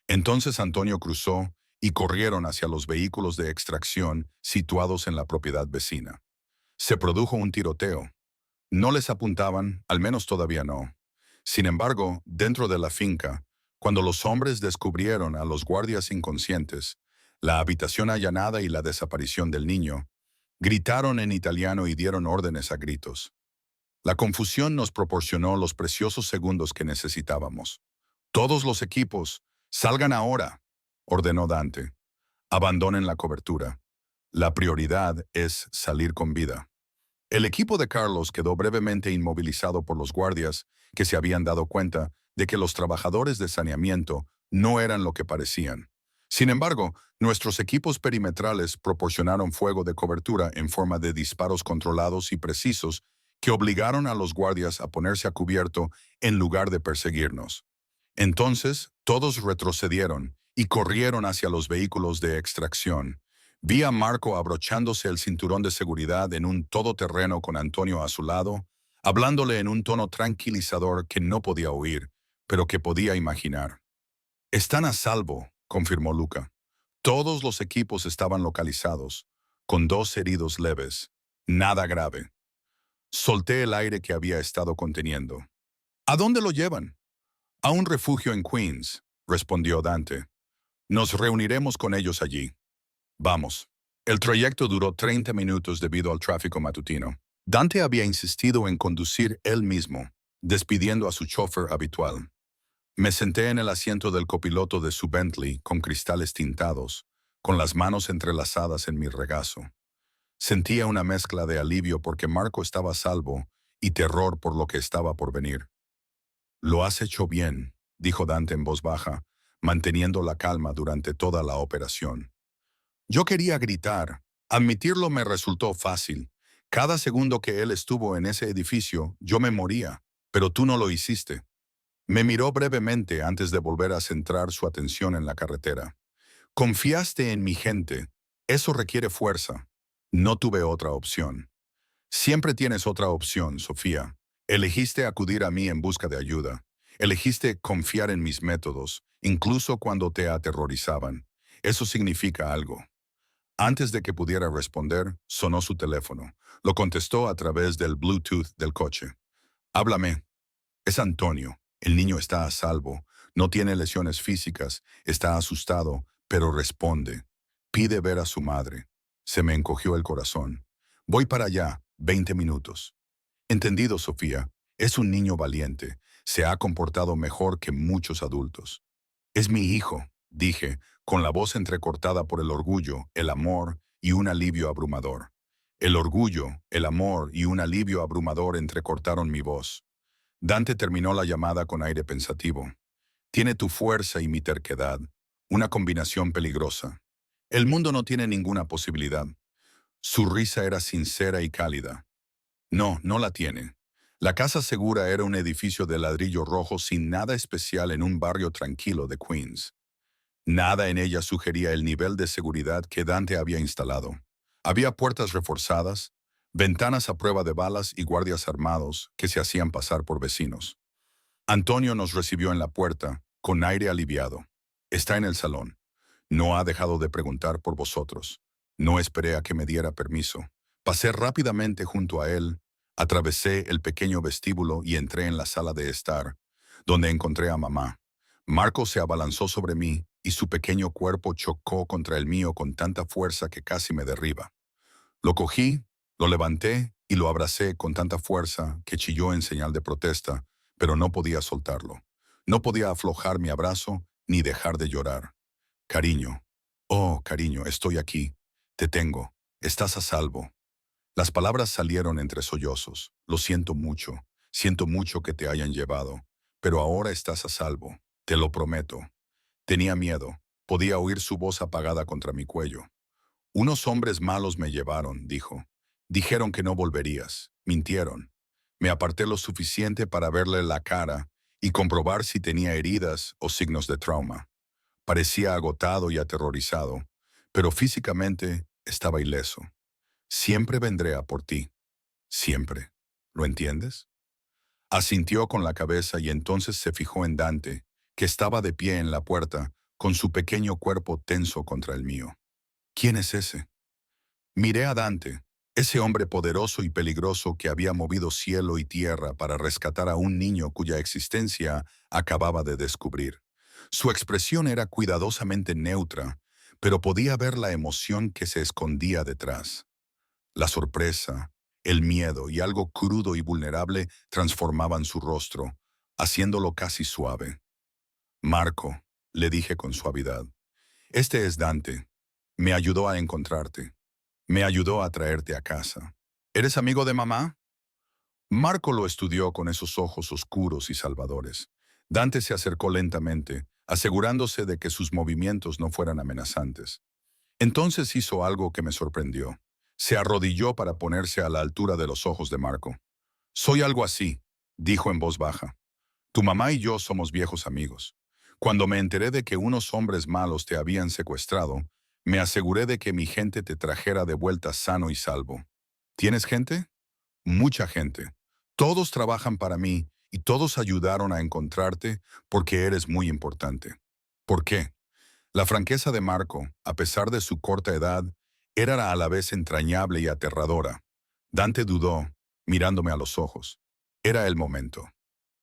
Entonces Antonio cruzó y corrieron hacia los vehículos de extracción situados en la propiedad vecina. Se produjo un tiroteo. No les apuntaban, al menos todavía no. Sin embargo, dentro de la finca, cuando los hombres descubrieron a los guardias inconscientes, la habitación allanada y la desaparición del niño, gritaron en italiano y dieron órdenes a gritos. La confusión nos proporcionó los preciosos segundos que necesitábamos. «Todos los equipos, salgan ahora», ordenó Dante. «Abandonen la cobertura. La prioridad es salir con vida». El equipo de Carlos quedó brevemente inmovilizado por los guardias que se habían dado cuenta de que los trabajadores de saneamiento no eran lo que parecían. Sin embargo, nuestros equipos perimetrales proporcionaron fuego de cobertura en forma de disparos controlados y precisos que obligaron a los guardias a ponerse a cubierto en lugar de perseguirnos. Entonces, todos retrocedieron y corrieron hacia los vehículos de extracción. Vi a Marco abrochándose el cinturón de seguridad en un todoterreno con Antonio a su lado, hablándole en un tono tranquilizador que no podía oír, pero que podía imaginar. Están a salvo, confirmó Luca. Todos los equipos estaban localizados, con 2 heridos leves. Nada grave. Solté el aire que había estado conteniendo. ¿A dónde lo llevan? A un refugio en Queens, respondió Dante. Nos reuniremos con ellos allí. Vamos. El trayecto duró 30 minutos debido al tráfico matutino. Dante había insistido en conducir él mismo, despidiendo a su chofer habitual. Me senté en el asiento del copiloto de su Bentley con cristales tintados, con las manos entrelazadas en mi regazo. Sentía una mezcla de alivio porque Marco estaba a salvo y terror por lo que estaba por venir. Lo has hecho bien, dijo Dante en voz baja, manteniendo la calma durante toda la operación. Yo quería gritar. Admitirlo me resultó fácil. Cada segundo que él estuvo en ese edificio, yo me moría, pero tú no lo hiciste. Me miró brevemente antes de volver a centrar su atención en la carretera. Confiaste en mi gente. Eso requiere fuerza. No tuve otra opción. Siempre tienes otra opción, Sofía. Elegiste acudir a mí en busca de ayuda. Elegiste confiar en mis métodos, incluso cuando te aterrorizaban. Eso significa algo. Antes de que pudiera responder, sonó su teléfono. Lo contestó a través del Bluetooth del coche. Háblame. Es Antonio. El niño está a salvo. No tiene lesiones físicas. Está asustado, pero responde. Pide ver a su madre. Se me encogió el corazón. Voy para allá. 20 minutos. Entendido, Sofía. Es un niño valiente. Se ha comportado mejor que muchos adultos. Es mi hijo, dije, con la voz entrecortada por el orgullo, el amor y un alivio abrumador. El orgullo, el amor y un alivio abrumador entrecortaron mi voz. Dante terminó la llamada con aire pensativo. Tiene tu fuerza y mi terquedad, una combinación peligrosa. El mundo no tiene ninguna posibilidad. Su risa era sincera y cálida. No, no la tiene. La casa segura era un edificio de ladrillo rojo sin nada especial en un barrio tranquilo de Queens. Nada en ella sugería el nivel de seguridad que Dante había instalado. Había puertas reforzadas, ventanas a prueba de balas y guardias armados que se hacían pasar por vecinos. Antonio nos recibió en la puerta, con aire aliviado. Está en el salón. No ha dejado de preguntar por vosotros. No esperé a que me diera permiso. Pasé rápidamente junto a él, atravesé el pequeño vestíbulo y entré en la sala de estar, donde encontré a mamá. Marco se abalanzó sobre mí y su pequeño cuerpo chocó contra el mío con tanta fuerza que casi me derriba. Lo cogí, lo levanté y lo abracé con tanta fuerza que chilló en señal de protesta, pero no podía soltarlo. No podía aflojar mi abrazo ni dejar de llorar. Cariño, oh, cariño, estoy aquí. Te tengo. Estás a salvo. Las palabras salieron entre sollozos. Lo siento mucho. Siento mucho que te hayan llevado. Pero ahora estás a salvo. Te lo prometo. Tenía miedo. Podía oír su voz apagada contra mi cuello. Unos hombres malos me llevaron, dijo. Dijeron que no volverías. Mintieron. Me aparté lo suficiente para verle la cara y comprobar si tenía heridas o signos de trauma. Parecía agotado y aterrorizado, pero físicamente estaba ileso. Siempre vendré a por ti. Siempre. ¿Lo entiendes? Asintió con la cabeza y entonces se fijó en Dante, que estaba de pie en la puerta, con su pequeño cuerpo tenso contra el mío. ¿Quién es ese? Miré a Dante, ese hombre poderoso y peligroso que había movido cielo y tierra para rescatar a un niño cuya existencia acababa de descubrir. Su expresión era cuidadosamente neutra, pero podía ver la emoción que se escondía detrás. La sorpresa, el miedo y algo crudo y vulnerable transformaban su rostro, haciéndolo casi suave. Marco, le dije con suavidad, este es Dante. Me ayudó a encontrarte. Me ayudó a traerte a casa. ¿Eres amigo de mamá? Marco lo estudió con esos ojos oscuros y salvadores. Dante se acercó lentamente, asegurándose de que sus movimientos no fueran amenazantes. Entonces hizo algo que me sorprendió. Se arrodilló para ponerse a la altura de los ojos de Marco. Soy algo así, dijo en voz baja. Tu mamá y yo somos viejos amigos. Cuando me enteré de que unos hombres malos te habían secuestrado, me aseguré de que mi gente te trajera de vuelta sano y salvo. ¿Tienes gente? Mucha gente. Todos trabajan para mí y todos ayudaron a encontrarte porque eres muy importante. ¿Por qué? La franqueza de Marco, a pesar de su corta edad, era a la vez entrañable y aterradora. Dante dudó, mirándome a los ojos. Era el momento.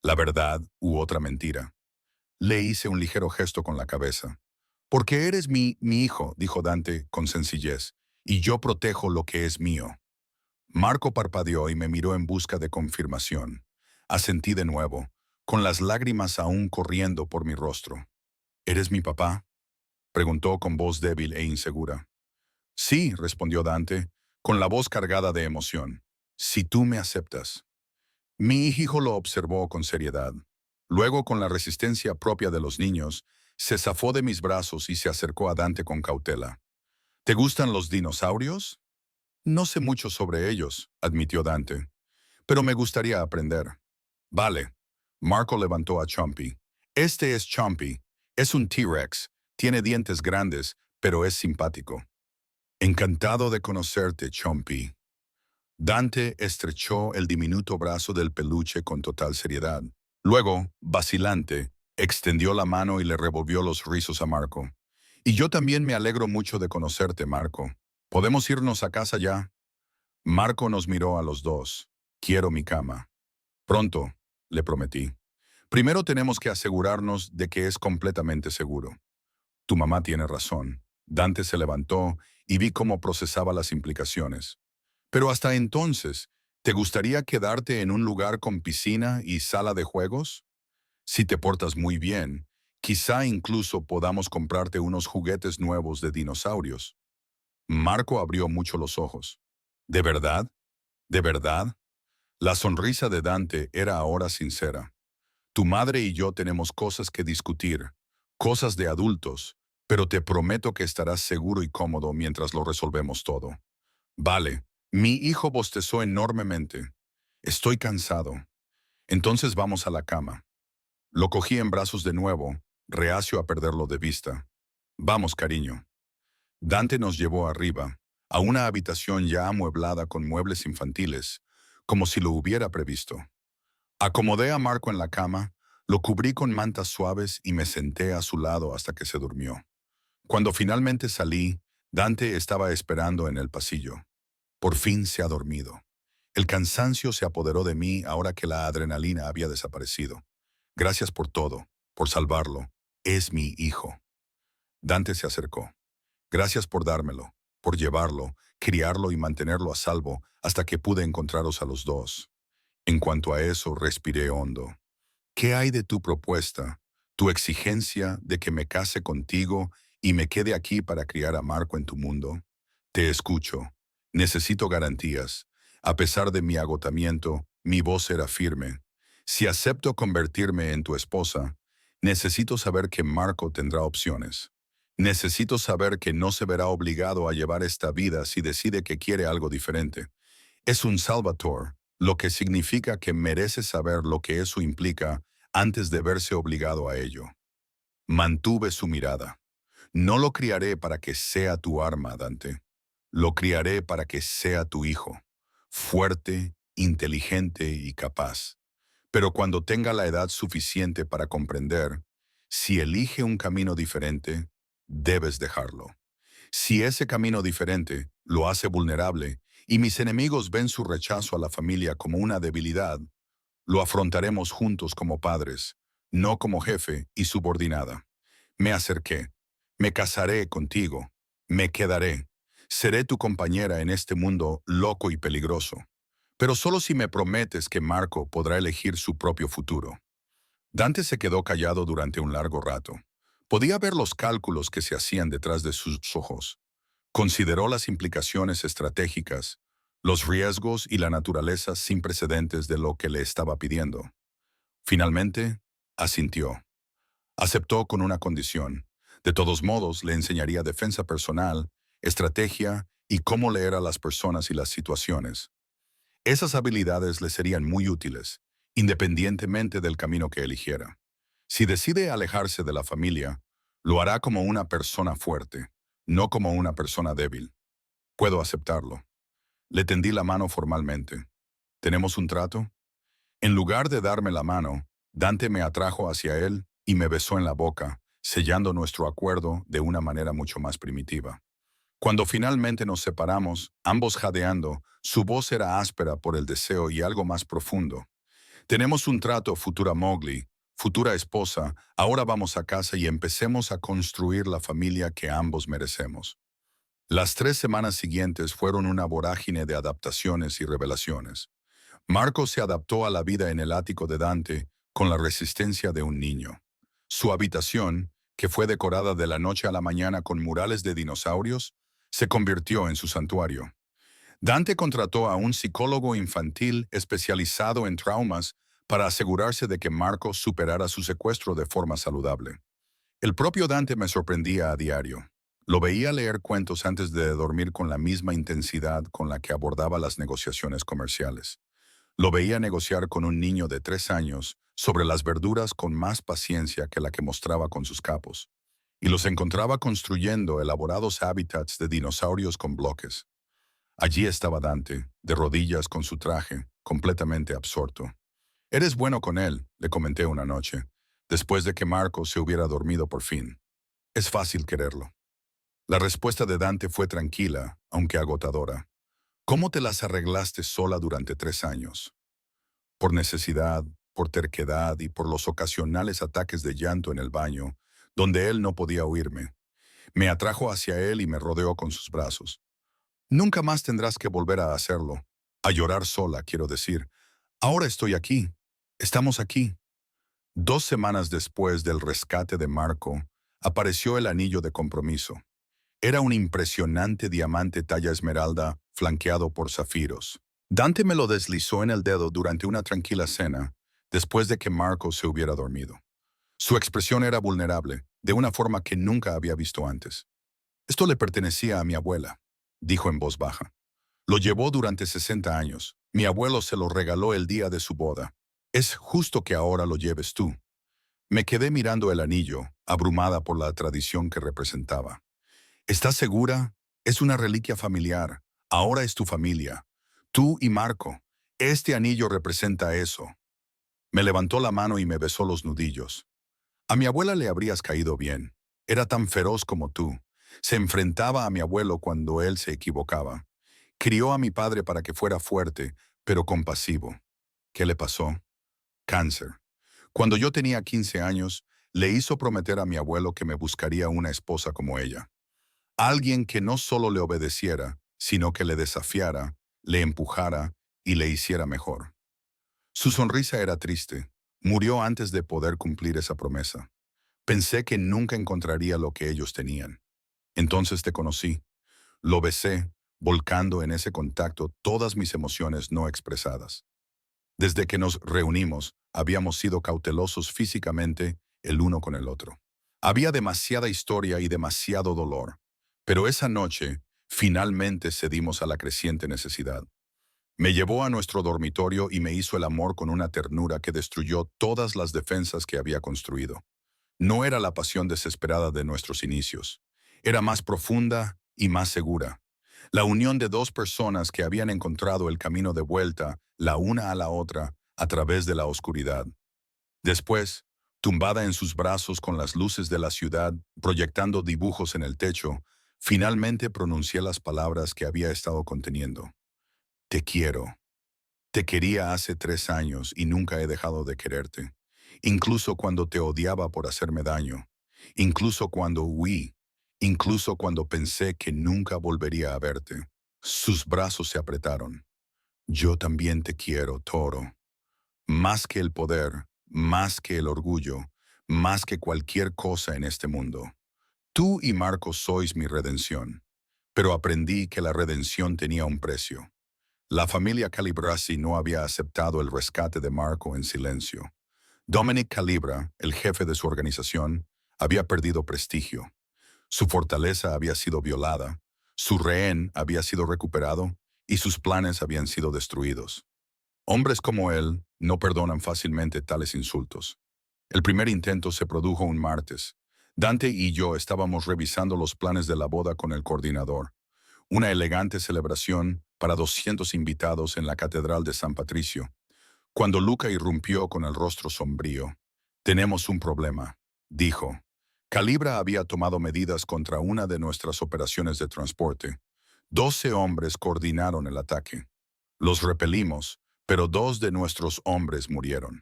La verdad u otra mentira. Le hice un ligero gesto con la cabeza. Porque eres mi hijo, dijo Dante con sencillez, y yo protejo lo que es mío. Marco parpadeó y me miró en busca de confirmación. Asentí de nuevo, con las lágrimas aún corriendo por mi rostro. ¿Eres mi papá?, preguntó con voz débil e insegura. Sí, respondió Dante, con la voz cargada de emoción. Si tú me aceptas. Mi hijo lo observó con seriedad. Luego, con la resistencia propia de los niños, se zafó de mis brazos y se acercó a Dante con cautela. ¿Te gustan los dinosaurios? No sé mucho sobre ellos, admitió Dante, pero me gustaría aprender. Vale. Marco levantó a Chompy. Este es Chompy. Es un T-Rex. Tiene dientes grandes, pero es simpático. Encantado de conocerte, Chompy. Dante estrechó el diminuto brazo del peluche con total seriedad. Luego, vacilante, extendió la mano y le revolvió los rizos a Marco. Y yo también me alegro mucho de conocerte, Marco. ¿Podemos irnos a casa ya? Marco nos miró a los dos. Quiero mi cama. Pronto, le prometí. Primero tenemos que asegurarnos de que es completamente seguro. Tu mamá tiene razón. Dante se levantó y vi cómo procesaba las implicaciones. Pero hasta entonces, ¿te gustaría quedarte en un lugar con piscina y sala de juegos? Si te portas muy bien, quizá incluso podamos comprarte unos juguetes nuevos de dinosaurios. Marco abrió mucho los ojos. ¿De verdad? ¿De verdad? La sonrisa de Dante era ahora sincera. Tu madre y yo tenemos cosas que discutir, cosas de adultos, pero te prometo que estarás seguro y cómodo mientras lo resolvemos todo. Vale, mi hijo bostezó enormemente. Estoy cansado. Entonces vamos a la cama. Lo cogí en brazos de nuevo, reacio a perderlo de vista. Vamos, cariño. Dante nos llevó arriba, a una habitación ya amueblada con muebles infantiles, como si lo hubiera previsto. Acomodé a Marco en la cama, lo cubrí con mantas suaves y me senté a su lado hasta que se durmió. Cuando finalmente salí, Dante estaba esperando en el pasillo. Por fin se ha dormido. El cansancio se apoderó de mí ahora que la adrenalina había desaparecido. Gracias por todo, por salvarlo. Es mi hijo. Dante se acercó. Gracias por dármelo, por llevarlo, criarlo y mantenerlo a salvo hasta que pude encontraros a los dos. En cuanto a eso, respiré hondo. ¿Qué hay de tu propuesta, tu exigencia de que me case contigo y me quede aquí para criar a Marco en tu mundo? Te escucho. Necesito garantías. A pesar de mi agotamiento, mi voz era firme. Si acepto convertirme en tu esposa, necesito saber que Marco tendrá opciones. Necesito saber que no se verá obligado a llevar esta vida si decide que quiere algo diferente. Es un Salvatore, lo que significa que merece saber lo que eso implica antes de verse obligado a ello. Mantuve su mirada. No lo criaré para que sea tu arma, Dante. Lo criaré para que sea tu hijo, fuerte, inteligente y capaz. Pero cuando tenga la edad suficiente para comprender, si elige un camino diferente, debes dejarlo. Si ese camino diferente lo hace vulnerable y mis enemigos ven su rechazo a la familia como una debilidad, lo afrontaremos juntos como padres, no como jefe y subordinada. Me acerqué. Me casaré contigo. Me quedaré. Seré tu compañera en este mundo loco y peligroso. Pero solo si me prometes que Marco podrá elegir su propio futuro. Dante se quedó callado durante un largo rato. Podía ver los cálculos que se hacían detrás de sus ojos. Consideró las implicaciones estratégicas, los riesgos y la naturaleza sin precedentes de lo que le estaba pidiendo. Finalmente, asintió. Aceptó con una condición. De todos modos, le enseñaría defensa personal, estrategia y cómo leer a las personas y las situaciones. Esas habilidades le serían muy útiles, independientemente del camino que eligiera. Si decide alejarse de la familia, lo hará como una persona fuerte, no como una persona débil. Puedo aceptarlo. Le tendí la mano formalmente. ¿Tenemos un trato? En lugar de darme la mano, Dante me atrajo hacia él y me besó en la boca, sellando nuestro acuerdo de una manera mucho más primitiva. Cuando finalmente nos separamos, ambos jadeando, su voz era áspera por el deseo y algo más profundo. Tenemos un trato, futura Mowgli, futura esposa, ahora vamos a casa y empecemos a construir la familia que ambos merecemos. Las 3 semanas siguientes fueron una vorágine de adaptaciones y revelaciones. Marco se adaptó a la vida en el ático de Dante con la resistencia de un niño. Su habitación, que fue decorada de la noche a la mañana con murales de dinosaurios, se convirtió en su santuario. Dante contrató a un psicólogo infantil especializado en traumas para asegurarse de que Marco superara su secuestro de forma saludable. El propio Dante me sorprendía a diario. Lo veía leer cuentos antes de dormir con la misma intensidad con la que abordaba las negociaciones comerciales. Lo veía negociar con un niño de 3 años sobre las verduras con más paciencia que la que mostraba con sus capos, y los encontraba construyendo elaborados hábitats de dinosaurios con bloques. Allí estaba Dante, de rodillas con su traje, completamente absorto. «Eres bueno con él», le comenté una noche, después de que Marco se hubiera dormido por fin. «Es fácil quererlo». La respuesta de Dante fue tranquila, aunque agotadora. «¿Cómo te las arreglaste sola durante 3 años?» Por necesidad, por terquedad y por los ocasionales ataques de llanto en el baño, donde él no podía oírme. Me atrajo hacia él y me rodeó con sus brazos. «Nunca más tendrás que volver a hacerlo. A llorar sola, quiero decir. Ahora estoy aquí. Estamos aquí». 2 semanas después del rescate de Marco, apareció el anillo de compromiso. Era un impresionante diamante talla esmeralda flanqueado por zafiros. Dante me lo deslizó en el dedo durante una tranquila cena, después de que Marco se hubiera dormido. Su expresión era vulnerable, de una forma que nunca había visto antes. «Esto le pertenecía a mi abuela», dijo en voz baja. «Lo llevó durante 60 años. Mi abuelo se lo regaló el día de su boda. Es justo que ahora lo lleves tú». Me quedé mirando el anillo, abrumada por la tradición que representaba. «¿Estás segura? Es una reliquia familiar. Ahora es tu familia. Tú y Marco. Este anillo representa eso». Me levantó la mano y me besó los nudillos. «A mi abuela le habrías caído bien. Era tan feroz como tú. Se enfrentaba a mi abuelo cuando él se equivocaba. Crió a mi padre para que fuera fuerte, pero compasivo. ¿Qué le pasó? Cáncer. Cuando yo tenía 15 años, le hizo prometer a mi abuelo que me buscaría una esposa como ella. Alguien que no solo le obedeciera, sino que le desafiara, le empujara y le hiciera mejor. Su sonrisa era triste. Murió antes de poder cumplir esa promesa. Pensé que nunca encontraría lo que ellos tenían. Entonces te conocí. Lo besé, volcando en ese contacto todas mis emociones no expresadas. Desde que nos reunimos, habíamos sido cautelosos físicamente el uno con el otro. Había demasiada historia y demasiado dolor, pero esa noche finalmente cedimos a la creciente necesidad. Me llevó a nuestro dormitorio y me hizo el amor con una ternura que destruyó todas las defensas que había construido. No era la pasión desesperada de nuestros inicios. Era más profunda y más segura. La unión de dos personas que habían encontrado el camino de vuelta, la una a la otra, a través de la oscuridad. Después, tumbada en sus brazos con las luces de la ciudad, proyectando dibujos en el techo, finalmente pronuncié las palabras que había estado conteniendo. «Te quiero. Te quería hace 3 años y nunca he dejado de quererte. Incluso cuando te odiaba por hacerme daño. Incluso cuando huí. Incluso cuando pensé que nunca volvería a verte». Sus brazos se apretaron. «Yo también te quiero, Toro. Más que el poder, más que el orgullo, más que cualquier cosa en este mundo. Tú y Marco sois mi redención». Pero aprendí que la redención tenía un precio. La familia Calibrasi no había aceptado el rescate de Marco en silencio. Dominic Calibra, el jefe de su organización, había perdido prestigio. Su fortaleza había sido violada, su rehén había sido recuperado y sus planes habían sido destruidos. Hombres como él no perdonan fácilmente tales insultos. El primer intento se produjo un martes. Dante y yo estábamos revisando los planes de la boda con el coordinador. Una elegante celebración para 200 invitados en la Catedral de San Patricio. Cuando Luca irrumpió con el rostro sombrío, «Tenemos un problema», dijo. Calibra había tomado medidas contra una de nuestras operaciones de transporte. 12 hombres coordinaron el ataque. Los repelimos, pero 2 de nuestros hombres murieron.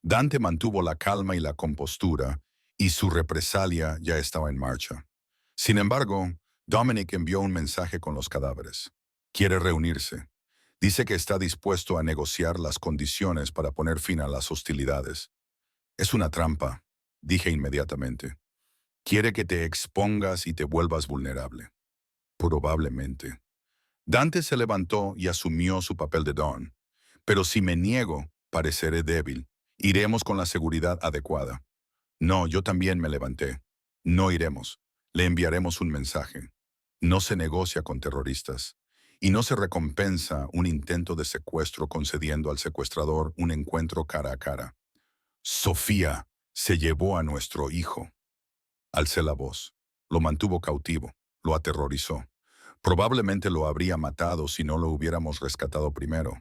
Dante mantuvo la calma y la compostura, y su represalia ya estaba en marcha. Sin embargo, Dominic envió un mensaje con los cadáveres. Quiere reunirse. Dice que está dispuesto a negociar las condiciones para poner fin a las hostilidades. Es una trampa, dije inmediatamente. Quiere que te expongas y te vuelvas vulnerable. Probablemente. Dante se levantó y asumió su papel de Don. Pero si me niego, pareceré débil. Iremos con la seguridad adecuada. No, yo también me levanté. No iremos. Le enviaremos un mensaje. No se negocia con terroristas. Y no se recompensa un intento de secuestro concediendo al secuestrador un encuentro cara a cara. Sofía se llevó a nuestro hijo. Alcé la voz. Lo mantuvo cautivo. Lo aterrorizó. Probablemente lo habría matado si no lo hubiéramos rescatado primero.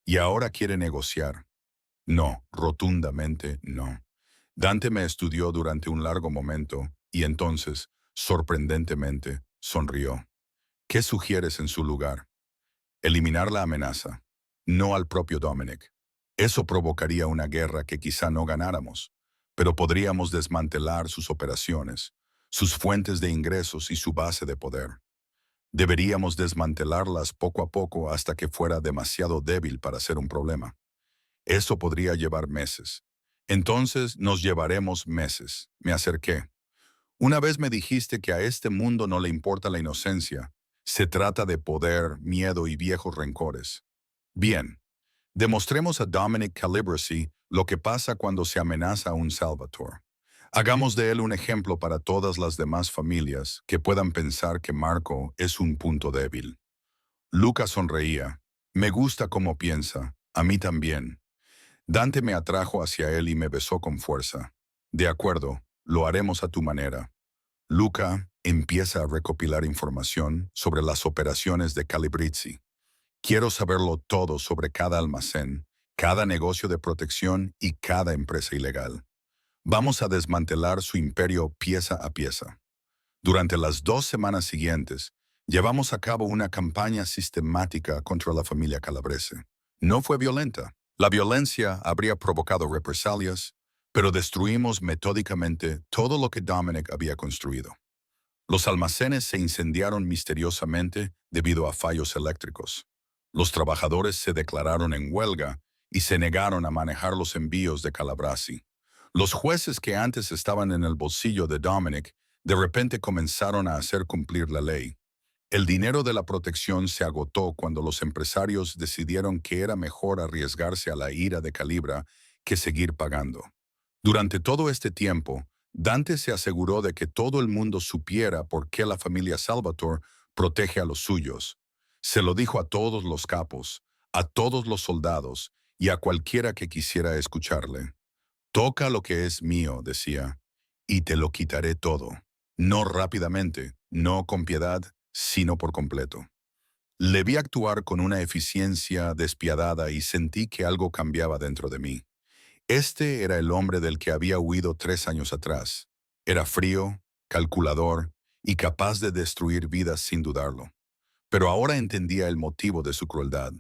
Y ahora quiere negociar. No, rotundamente no. Dante me estudió durante un largo momento y entonces, sorprendentemente, sonrió. ¿Qué sugieres en su lugar? Eliminar la amenaza, no al propio Dominic. Eso provocaría una guerra que quizá no ganáramos, pero podríamos desmantelar sus operaciones, sus fuentes de ingresos y su base de poder. Deberíamos desmantelarlas poco a poco hasta que fuera demasiado débil para ser un problema. Eso podría llevar meses. Entonces nos llevaremos meses. Me acerqué. Una vez me dijiste que a este mundo no le importa la inocencia. Se trata de poder, miedo y viejos rencores. Bien, demostremos a Dominic Calibracy lo que pasa cuando se amenaza a un Salvatore. Hagamos de él un ejemplo para todas las demás familias que puedan pensar que Marco es un punto débil. Luca sonreía. Me gusta cómo piensa. A mí también. Dante me atrajo hacia él y me besó con fuerza. De acuerdo, lo haremos a tu manera. Luca empieza a recopilar información sobre las operaciones de Calibrizzi. Quiero saberlo todo sobre cada almacén, cada negocio de protección y cada empresa ilegal. Vamos a desmantelar su imperio pieza a pieza. Durante las 2 semanas siguientes, llevamos a cabo una campaña sistemática contra la familia Calabrese. No fue violenta. La violencia habría provocado represalias, pero destruimos metódicamente todo lo que Dominic había construido. Los almacenes se incendiaron misteriosamente debido a fallos eléctricos. Los trabajadores se declararon en huelga y se negaron a manejar los envíos de Calabresi. Los jueces que antes estaban en el bolsillo de Dominic de repente comenzaron a hacer cumplir la ley. El dinero de la protección se agotó cuando los empresarios decidieron que era mejor arriesgarse a la ira de Calibra que seguir pagando. Durante todo este tiempo, Dante se aseguró de que todo el mundo supiera por qué la familia Salvatore protege a los suyos. Se lo dijo a todos los capos, a todos los soldados y a cualquiera que quisiera escucharle. Toca lo que es mío, decía, y te lo quitaré todo. No rápidamente, no con piedad, sino por completo. Le vi actuar con una eficiencia despiadada y sentí que algo cambiaba dentro de mí. Este era el hombre del que había huido 3 años atrás. Era frío, calculador y capaz de destruir vidas sin dudarlo. Pero ahora entendía el motivo de su crueldad.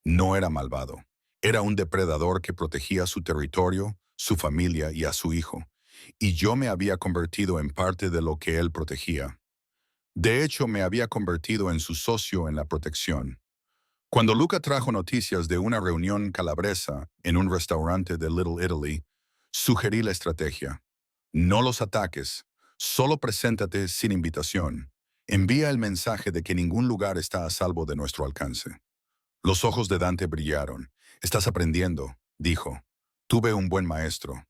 No era malvado. Era un depredador que protegía su territorio, su familia y a su hijo. Y yo me había convertido en parte de lo que él protegía. De hecho, me había convertido en su socio en la protección. Cuando Luca trajo noticias de una reunión calabresa en un restaurante de Little Italy, sugerí la estrategia. No los ataques, solo preséntate sin invitación. Envía el mensaje de que ningún lugar está a salvo de nuestro alcance. Los ojos de Dante brillaron. Estás aprendiendo, dijo. Tuve un buen maestro.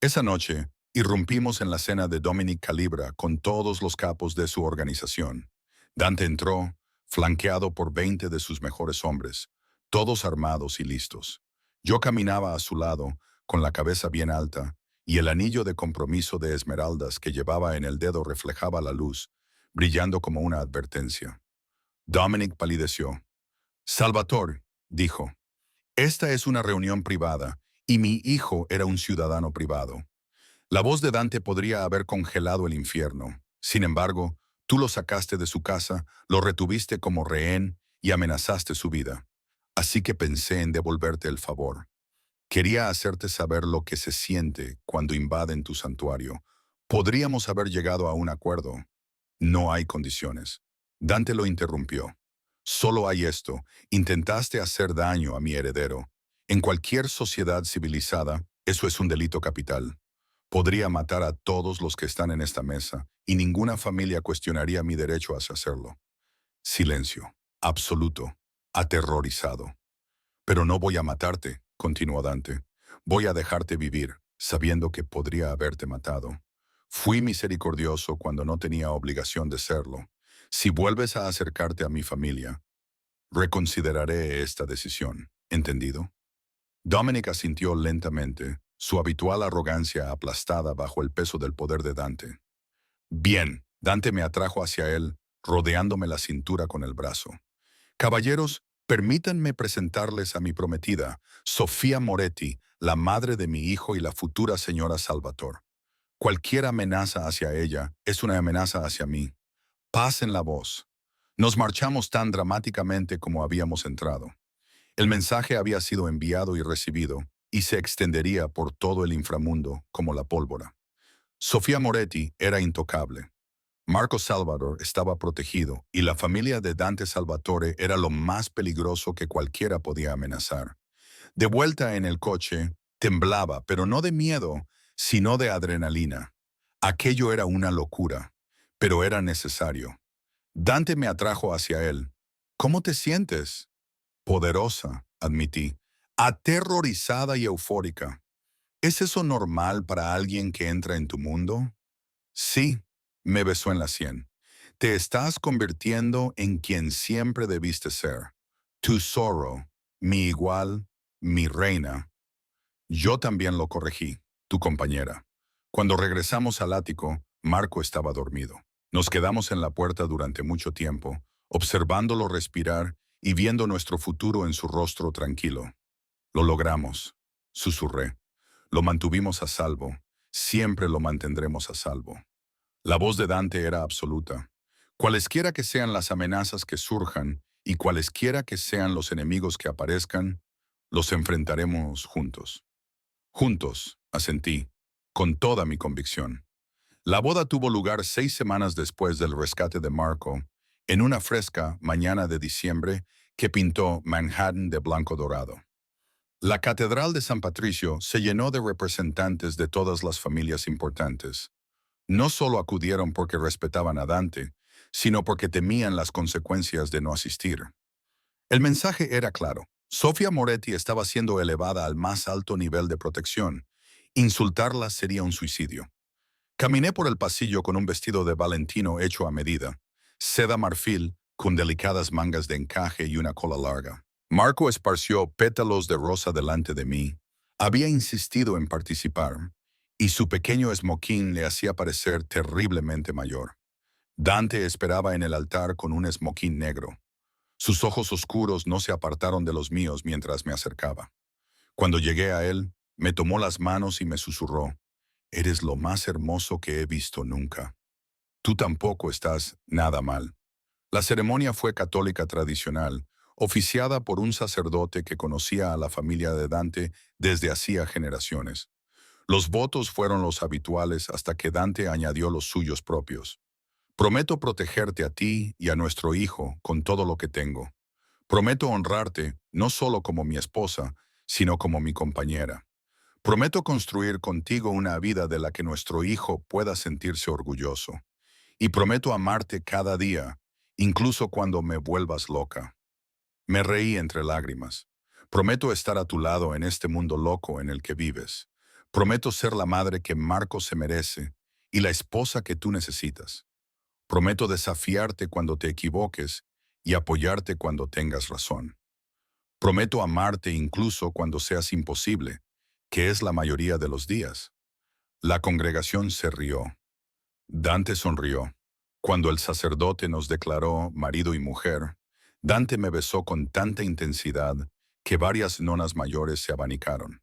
Esa noche, irrumpimos en la cena de Dominic Calibra con todos los capos de su organización. Dante entró, flanqueado por 20 de sus mejores hombres, todos armados y listos. Yo caminaba a su lado, con la cabeza bien alta, y el anillo de compromiso de esmeraldas que llevaba en el dedo reflejaba la luz, brillando como una advertencia. Dominic palideció. «Salvatore», dijo, Esta es una reunión privada, y mi hijo era un ciudadano privado. La voz de Dante podría haber congelado el infierno. Sin embargo, tú lo sacaste de su casa, lo retuviste como rehén y amenazaste su vida. Así que pensé en devolverte el favor. Quería hacerte saber lo que se siente cuando invaden tu santuario. Podríamos haber llegado a un acuerdo. No hay condiciones. Dante lo interrumpió. Solo hay esto. Intentaste hacer daño a mi heredero. En cualquier sociedad civilizada, eso es un delito capital. Podría matar a todos los que están en esta mesa, y ninguna familia cuestionaría mi derecho a hacerlo. Silencio. Absoluto. Aterrorizado. Pero no voy a matarte, continuó Dante. Voy a dejarte vivir, sabiendo que podría haberte matado. Fui misericordioso cuando no tenía obligación de serlo. Si vuelves a acercarte a mi familia, reconsideraré esta decisión. ¿Entendido? Dominic asintió lentamente, su habitual arrogancia aplastada bajo el peso del poder de Dante. Bien, Dante me atrajo hacia él, rodeándome la cintura con el brazo. Caballeros, permítanme presentarles a mi prometida, Sofía Moretti, la madre de mi hijo y la futura señora Salvatore. Cualquier amenaza hacia ella es una amenaza hacia mí. Paz en la voz. Nos marchamos tan dramáticamente como habíamos entrado. El mensaje había sido enviado y recibido, y se extendería por todo el inframundo como la pólvora. Sofía Moretti era intocable. Marco Salvador estaba protegido y la familia de Dante Salvatore era lo más peligroso que cualquiera podía amenazar. De vuelta en el coche, temblaba, pero no de miedo, sino de adrenalina. Aquello era una locura, pero era necesario. Dante me atrajo hacia él. ¿Cómo te sientes? Poderosa, admití. Aterrorizada y eufórica. ¿Es eso normal para alguien que entra en tu mundo? Sí, me besó en la sien. Te estás convirtiendo en quien siempre debiste ser. Tu zorro, mi igual, mi reina. Yo también lo corregí, tu compañera. Cuando regresamos al ático, Marco estaba dormido. Nos quedamos en la puerta durante mucho tiempo, observándolo respirar y viendo nuestro futuro en su rostro tranquilo. Lo logramos, susurré. Lo mantuvimos a salvo. Siempre lo mantendremos a salvo. La voz de Dante era absoluta. Cualesquiera que sean las amenazas que surjan y cualesquiera que sean los enemigos que aparezcan, los enfrentaremos juntos. Juntos, asentí, con toda mi convicción. La boda tuvo lugar 6 semanas después del rescate de Marco, en una fresca mañana de diciembre que pintó Manhattan de blanco dorado. La Catedral de San Patricio se llenó de representantes de todas las familias importantes. No solo acudieron porque respetaban a Dante, sino porque temían las consecuencias de no asistir. El mensaje era claro. Sofía Moretti estaba siendo elevada al más alto nivel de protección. Insultarla sería un suicidio. Caminé por el pasillo con un vestido de Valentino hecho a medida, seda marfil, con delicadas mangas de encaje y una cola larga. Marco esparció pétalos de rosa delante de mí. Había insistido en participar, y su pequeño esmoquín le hacía parecer terriblemente mayor. Dante esperaba en el altar con un esmoquín negro. Sus ojos oscuros no se apartaron de los míos mientras me acercaba. Cuando llegué a él, me tomó las manos y me susurró: «Eres lo más hermoso que he visto nunca. Tú tampoco estás nada mal». La ceremonia fue católica tradicional, oficiada por un sacerdote que conocía a la familia de Dante desde hacía generaciones. Los votos fueron los habituales hasta que Dante añadió los suyos propios. Prometo protegerte a ti y a nuestro hijo con todo lo que tengo. Prometo honrarte no solo como mi esposa, sino como mi compañera. Prometo construir contigo una vida de la que nuestro hijo pueda sentirse orgulloso. Y prometo amarte cada día, incluso cuando me vuelvas loca. Me reí entre lágrimas. Prometo estar a tu lado en este mundo loco en el que vives. Prometo ser la madre que Marco se merece y la esposa que tú necesitas. Prometo desafiarte cuando te equivoques y apoyarte cuando tengas razón. Prometo amarte incluso cuando seas imposible, que es la mayoría de los días. La congregación se rió. Dante sonrió. Cuando el sacerdote nos declaró marido y mujer, Dante me besó con tanta intensidad que varias nonas mayores se abanicaron.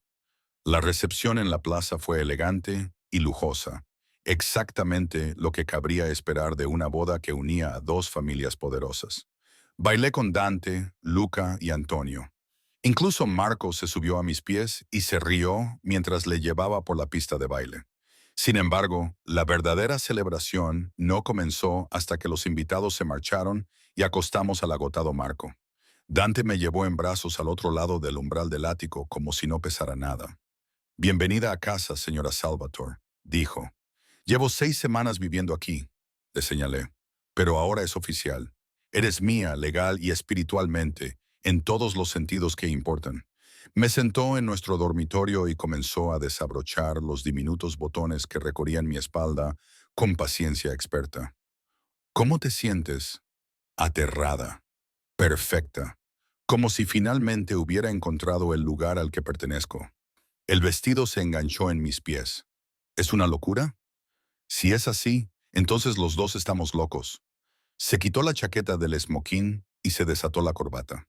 La recepción en la plaza fue elegante y lujosa, exactamente lo que cabría esperar de una boda que unía a dos familias poderosas. Bailé con Dante, Luca y Antonio. Incluso Marco se subió a mis pies y se rió mientras le llevaba por la pista de baile. Sin embargo, la verdadera celebración no comenzó hasta que los invitados se marcharon y acostamos al agotado Marco. Dante me llevó en brazos al otro lado del umbral del ático como si no pesara nada. Bienvenida a casa, señora Salvatore, dijo. Llevo 6 semanas viviendo aquí, le señalé, pero ahora es oficial. Eres mía, legal y espiritualmente, en todos los sentidos que importan. Me sentó en nuestro dormitorio y comenzó a desabrochar los diminutos botones que recorrían mi espalda con paciencia experta. ¿Cómo te sientes? Aterrada, perfecta, como si finalmente hubiera encontrado el lugar al que pertenezco. El vestido se enganchó en mis pies. ¿Es una locura? Si es así, entonces los dos estamos locos. Se quitó la chaqueta del esmoquín y se desató la corbata.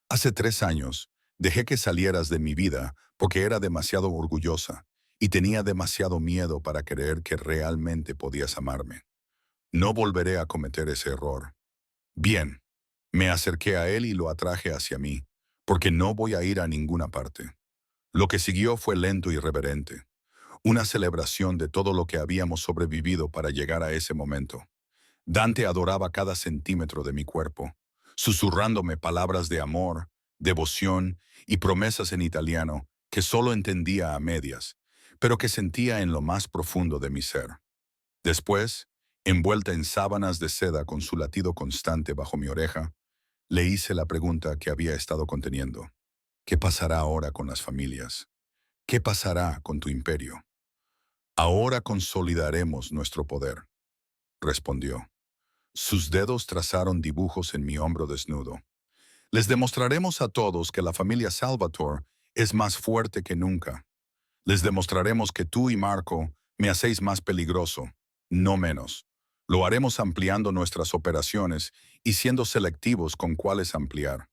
Hace 3 años, dejé que salieras de mi vida porque era demasiado orgullosa y tenía demasiado miedo para creer que realmente podías amarme. No volveré a cometer ese error. Bien, me acerqué a él y lo atraje hacia mí, porque no voy a ir a ninguna parte. Lo que siguió fue lento y reverente, una celebración de todo lo que habíamos sobrevivido para llegar a ese momento. Dante adoraba cada centímetro de mi cuerpo, susurrándome palabras de amor, devoción y promesas en italiano que solo entendía a medias, pero que sentía en lo más profundo de mi ser. Después, envuelta en sábanas de seda con su latido constante bajo mi oreja, le hice la pregunta que había estado conteniendo. ¿Qué pasará ahora con las familias? ¿Qué pasará con tu imperio? Ahora consolidaremos nuestro poder, respondió. Sus dedos trazaron dibujos en mi hombro desnudo. Les demostraremos a todos que la familia Salvatore es más fuerte que nunca. Les demostraremos que tú y Marco me hacéis más peligroso, no menos. Lo haremos ampliando nuestras operaciones y siendo selectivos con cuáles ampliar.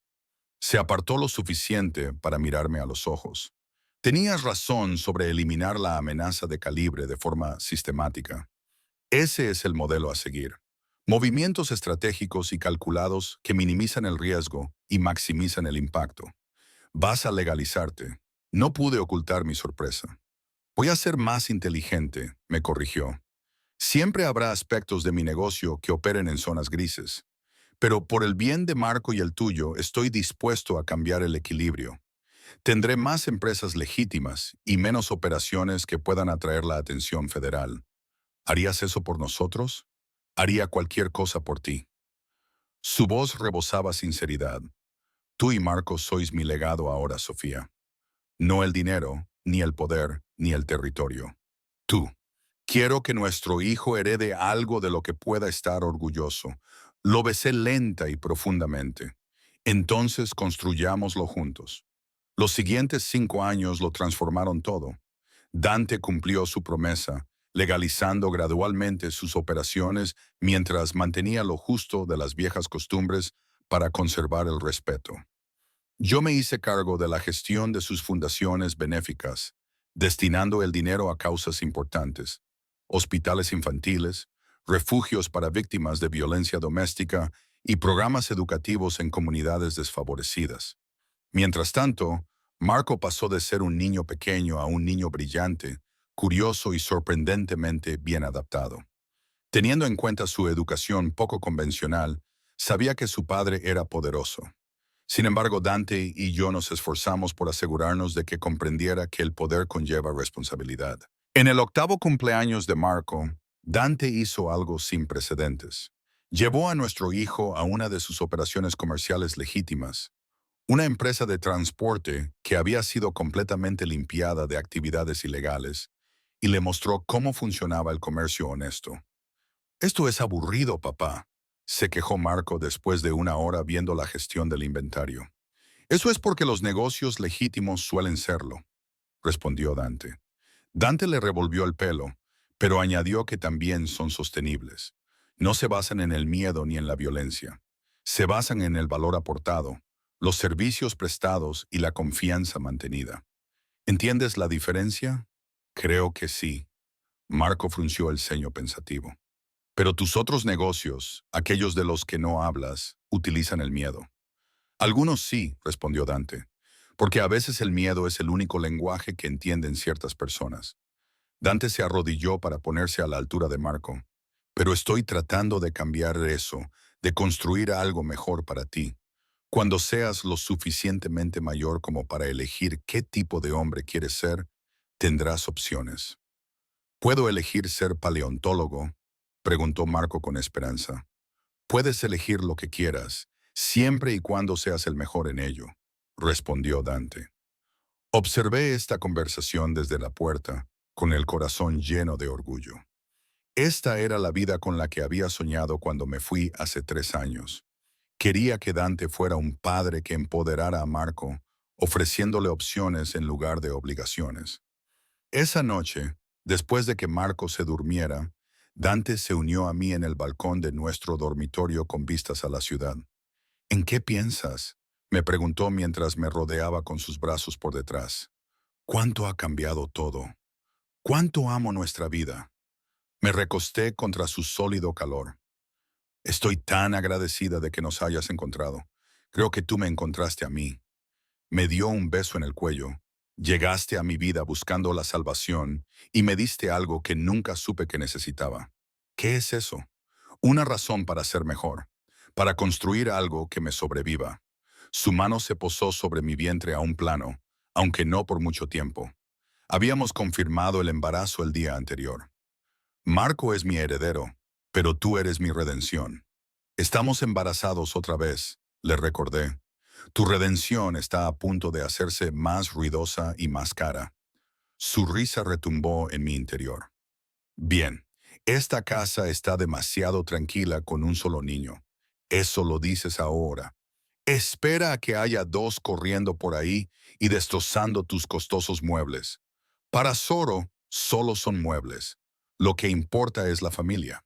Se apartó lo suficiente para mirarme a los ojos. Tenías razón sobre eliminar la amenaza de calibre de forma sistemática. Ese es el modelo a seguir. Movimientos estratégicos y calculados que minimizan el riesgo y maximizan el impacto. Vas a legalizarte. No pude ocultar mi sorpresa. Voy a ser más inteligente, me corrigió. Siempre habrá aspectos de mi negocio que operen en zonas grises. Pero por el bien de Marco y el tuyo, estoy dispuesto a cambiar el equilibrio. Tendré más empresas legítimas y menos operaciones que puedan atraer la atención federal. ¿Harías eso por nosotros? Haría cualquier cosa por ti. Su voz rebosaba sinceridad. Tú y Marcos sois mi legado ahora, Sofía. No el dinero, ni el poder, ni el territorio. Tú. Quiero que nuestro hijo herede algo de lo que pueda estar orgulloso. Lo besé lenta y profundamente. Entonces construyámoslo juntos. Los siguientes 5 años lo transformaron todo. Dante cumplió su promesa, legalizando gradualmente sus operaciones mientras mantenía lo justo de las viejas costumbres para conservar el respeto. Yo me hice cargo de la gestión de sus fundaciones benéficas, destinando el dinero a causas importantes, hospitales infantiles, refugios para víctimas de violencia doméstica y programas educativos en comunidades desfavorecidas. Mientras tanto, Marco pasó de ser un niño pequeño a un niño brillante, curioso y sorprendentemente bien adaptado. Teniendo en cuenta su educación poco convencional, sabía que su padre era poderoso. Sin embargo, Dante y yo nos esforzamos por asegurarnos de que comprendiera que el poder conlleva responsabilidad. En el 8º cumpleaños de Marco, Dante hizo algo sin precedentes. Llevó a nuestro hijo a una de sus operaciones comerciales legítimas, una empresa de transporte que había sido completamente limpiada de actividades ilegales, y le mostró cómo funcionaba el comercio honesto. «Esto es aburrido, papá», se quejó Marco después de una hora viendo la gestión del inventario. «Eso es porque los negocios legítimos suelen serlo», respondió Dante. Dante le revolvió el pelo, pero añadió que también son sostenibles. No se basan en el miedo ni en la violencia. Se basan en el valor aportado, los servicios prestados y la confianza mantenida. ¿Entiendes la diferencia? Creo que sí. Marco frunció el ceño pensativo. Pero tus otros negocios, aquellos de los que no hablas, utilizan el miedo. Algunos sí, respondió Dante, porque a veces el miedo es el único lenguaje que entienden ciertas personas. Dante se arrodilló para ponerse a la altura de Marco. Pero estoy tratando de cambiar eso, de construir algo mejor para ti. Cuando seas lo suficientemente mayor como para elegir qué tipo de hombre quieres ser, tendrás opciones. ¿Puedo elegir ser paleontólogo?, preguntó Marco con esperanza. Puedes elegir lo que quieras, siempre y cuando seas el mejor en ello, respondió Dante. Observé esta conversación desde la puerta, con el corazón lleno de orgullo. Esta era la vida con la que había soñado cuando me fui hace 3 años. Quería que Dante fuera un padre que empoderara a Marco, ofreciéndole opciones en lugar de obligaciones. Esa noche, después de que Marco se durmiera, Dante se unió a mí en el balcón de nuestro dormitorio con vistas a la ciudad. ¿En qué piensas?, me preguntó mientras me rodeaba con sus brazos por detrás. ¿Cuánto ha cambiado todo? ¿Cuánto amo nuestra vida? Me recosté contra su sólido calor. Estoy tan agradecida de que nos hayas encontrado. Creo que tú me encontraste a mí. Me dio un beso en el cuello. Llegaste a mi vida buscando la salvación y me diste algo que nunca supe que necesitaba. ¿Qué es eso? Una razón para ser mejor, para construir algo que me sobreviva. Su mano se posó sobre mi vientre a un plano, aunque no por mucho tiempo. Habíamos confirmado el embarazo el día anterior. Marco es mi heredero, pero tú eres mi redención. Estamos embarazados otra vez, le recordé. Tu redención está a punto de hacerse más ruidosa y más cara. Su risa retumbó en mi interior. Bien, esta casa está demasiado tranquila con un solo niño. Eso lo dices ahora. Espera a que haya dos corriendo por ahí y destrozando tus costosos muebles. Para Zoro, solo son muebles. Lo que importa es la familia.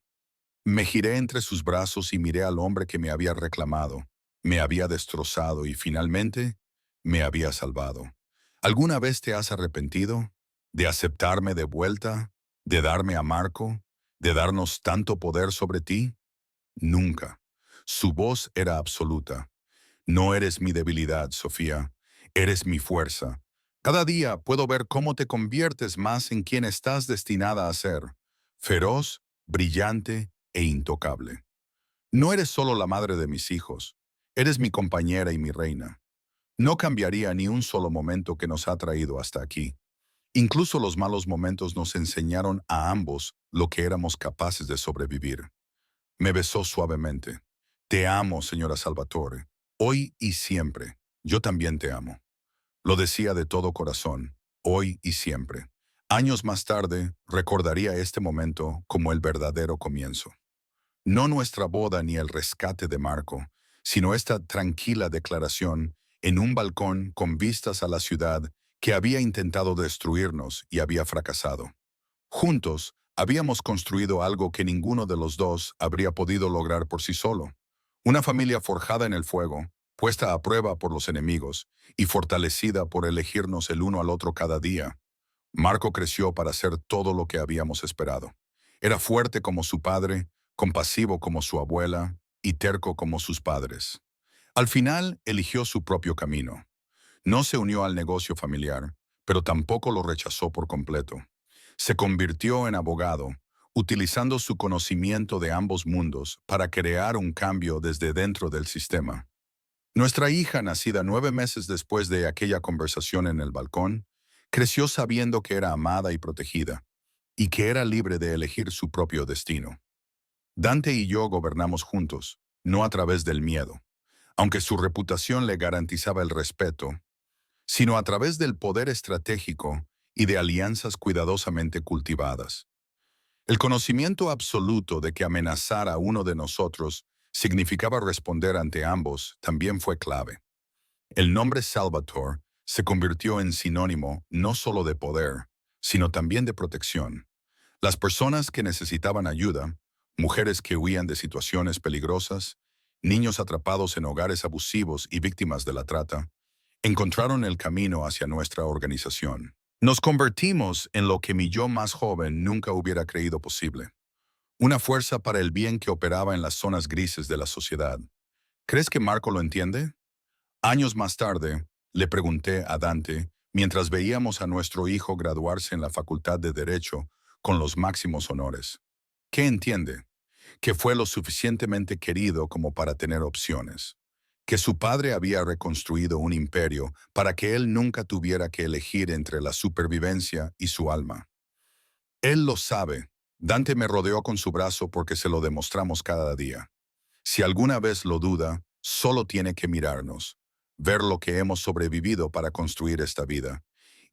Me giré entre sus brazos y miré al hombre que me había reclamado, me había destrozado y finalmente me había salvado. ¿Alguna vez te has arrepentido de aceptarme de vuelta, de darme a Marco, de darnos tanto poder sobre ti? Nunca. Su voz era absoluta. No eres mi debilidad, Sofía. Eres mi fuerza. Cada día puedo ver cómo te conviertes más en quien estás destinada a ser. Feroz, brillante e intocable. No eres solo la madre de mis hijos. Eres mi compañera y mi reina. No cambiaría ni un solo momento que nos ha traído hasta aquí. Incluso los malos momentos nos enseñaron a ambos lo que éramos capaces de sobrevivir. Me besó suavemente. Te amo, señora Salvatore. Hoy y siempre. Yo también te amo. Lo decía de todo corazón. Hoy y siempre. Años más tarde, recordaría este momento como el verdadero comienzo. No nuestra boda ni el rescate de Marco, sino esta tranquila declaración en un balcón con vistas a la ciudad que había intentado destruirnos y había fracasado. Juntos, habíamos construido algo que ninguno de los dos habría podido lograr por sí solo. Una familia forjada en el fuego, puesta a prueba por los enemigos y fortalecida por elegirnos el uno al otro cada día. Marco creció para ser todo lo que habíamos esperado. Era fuerte como su padre, compasivo como su abuela y terco como sus padres. Al final, eligió su propio camino. No se unió al negocio familiar, pero tampoco lo rechazó por completo. Se convirtió en abogado, utilizando su conocimiento de ambos mundos para crear un cambio desde dentro del sistema. Nuestra hija, nacida 9 meses después de aquella conversación en el balcón, creció sabiendo que era amada y protegida, y que era libre de elegir su propio destino. Dante y yo gobernamos juntos, no a través del miedo, aunque su reputación le garantizaba el respeto, sino a través del poder estratégico y de alianzas cuidadosamente cultivadas. El conocimiento absoluto de que amenazar a uno de nosotros significaba responder ante ambos también fue clave. El nombre Salvatore se convirtió en sinónimo no solo de poder, sino también de protección. Las personas que necesitaban ayuda, mujeres que huían de situaciones peligrosas, niños atrapados en hogares abusivos y víctimas de la trata, encontraron el camino hacia nuestra organización. Nos convertimos en lo que mi yo más joven nunca hubiera creído posible. Una fuerza para el bien que operaba en las zonas grises de la sociedad. ¿Crees que Marco lo entiende? Años más tarde, le pregunté a Dante, mientras veíamos a nuestro hijo graduarse en la Facultad de Derecho con los máximos honores. ¿Qué entiende? Que fue lo suficientemente querido como para tener opciones. Que su padre había reconstruido un imperio para que él nunca tuviera que elegir entre la supervivencia y su alma. Él lo sabe. Dante me rodeó con su brazo porque se lo demostramos cada día. Si alguna vez lo duda, solo tiene que mirarnos, ver lo que hemos sobrevivido para construir esta vida,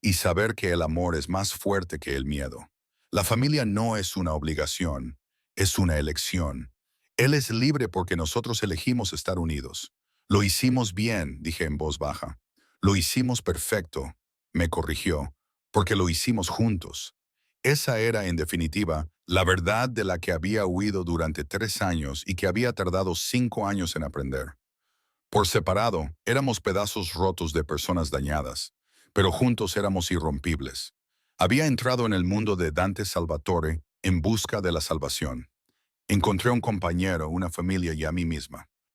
y saber que el amor es más fuerte que el miedo. La familia no es una obligación, es una elección. Él es libre porque nosotros elegimos estar unidos. Lo hicimos bien, dije en voz baja. Lo hicimos perfecto, me corrigió, porque lo hicimos juntos. Esa era, en definitiva, la verdad de la que había huido durante 3 años y que había tardado 5 años en aprender. Por separado, éramos pedazos rotos de personas dañadas, pero juntos éramos irrompibles. Había entrado en el mundo de Dante Salvatore en busca de la salvación. Encontré un compañero, una familia y a mí misma.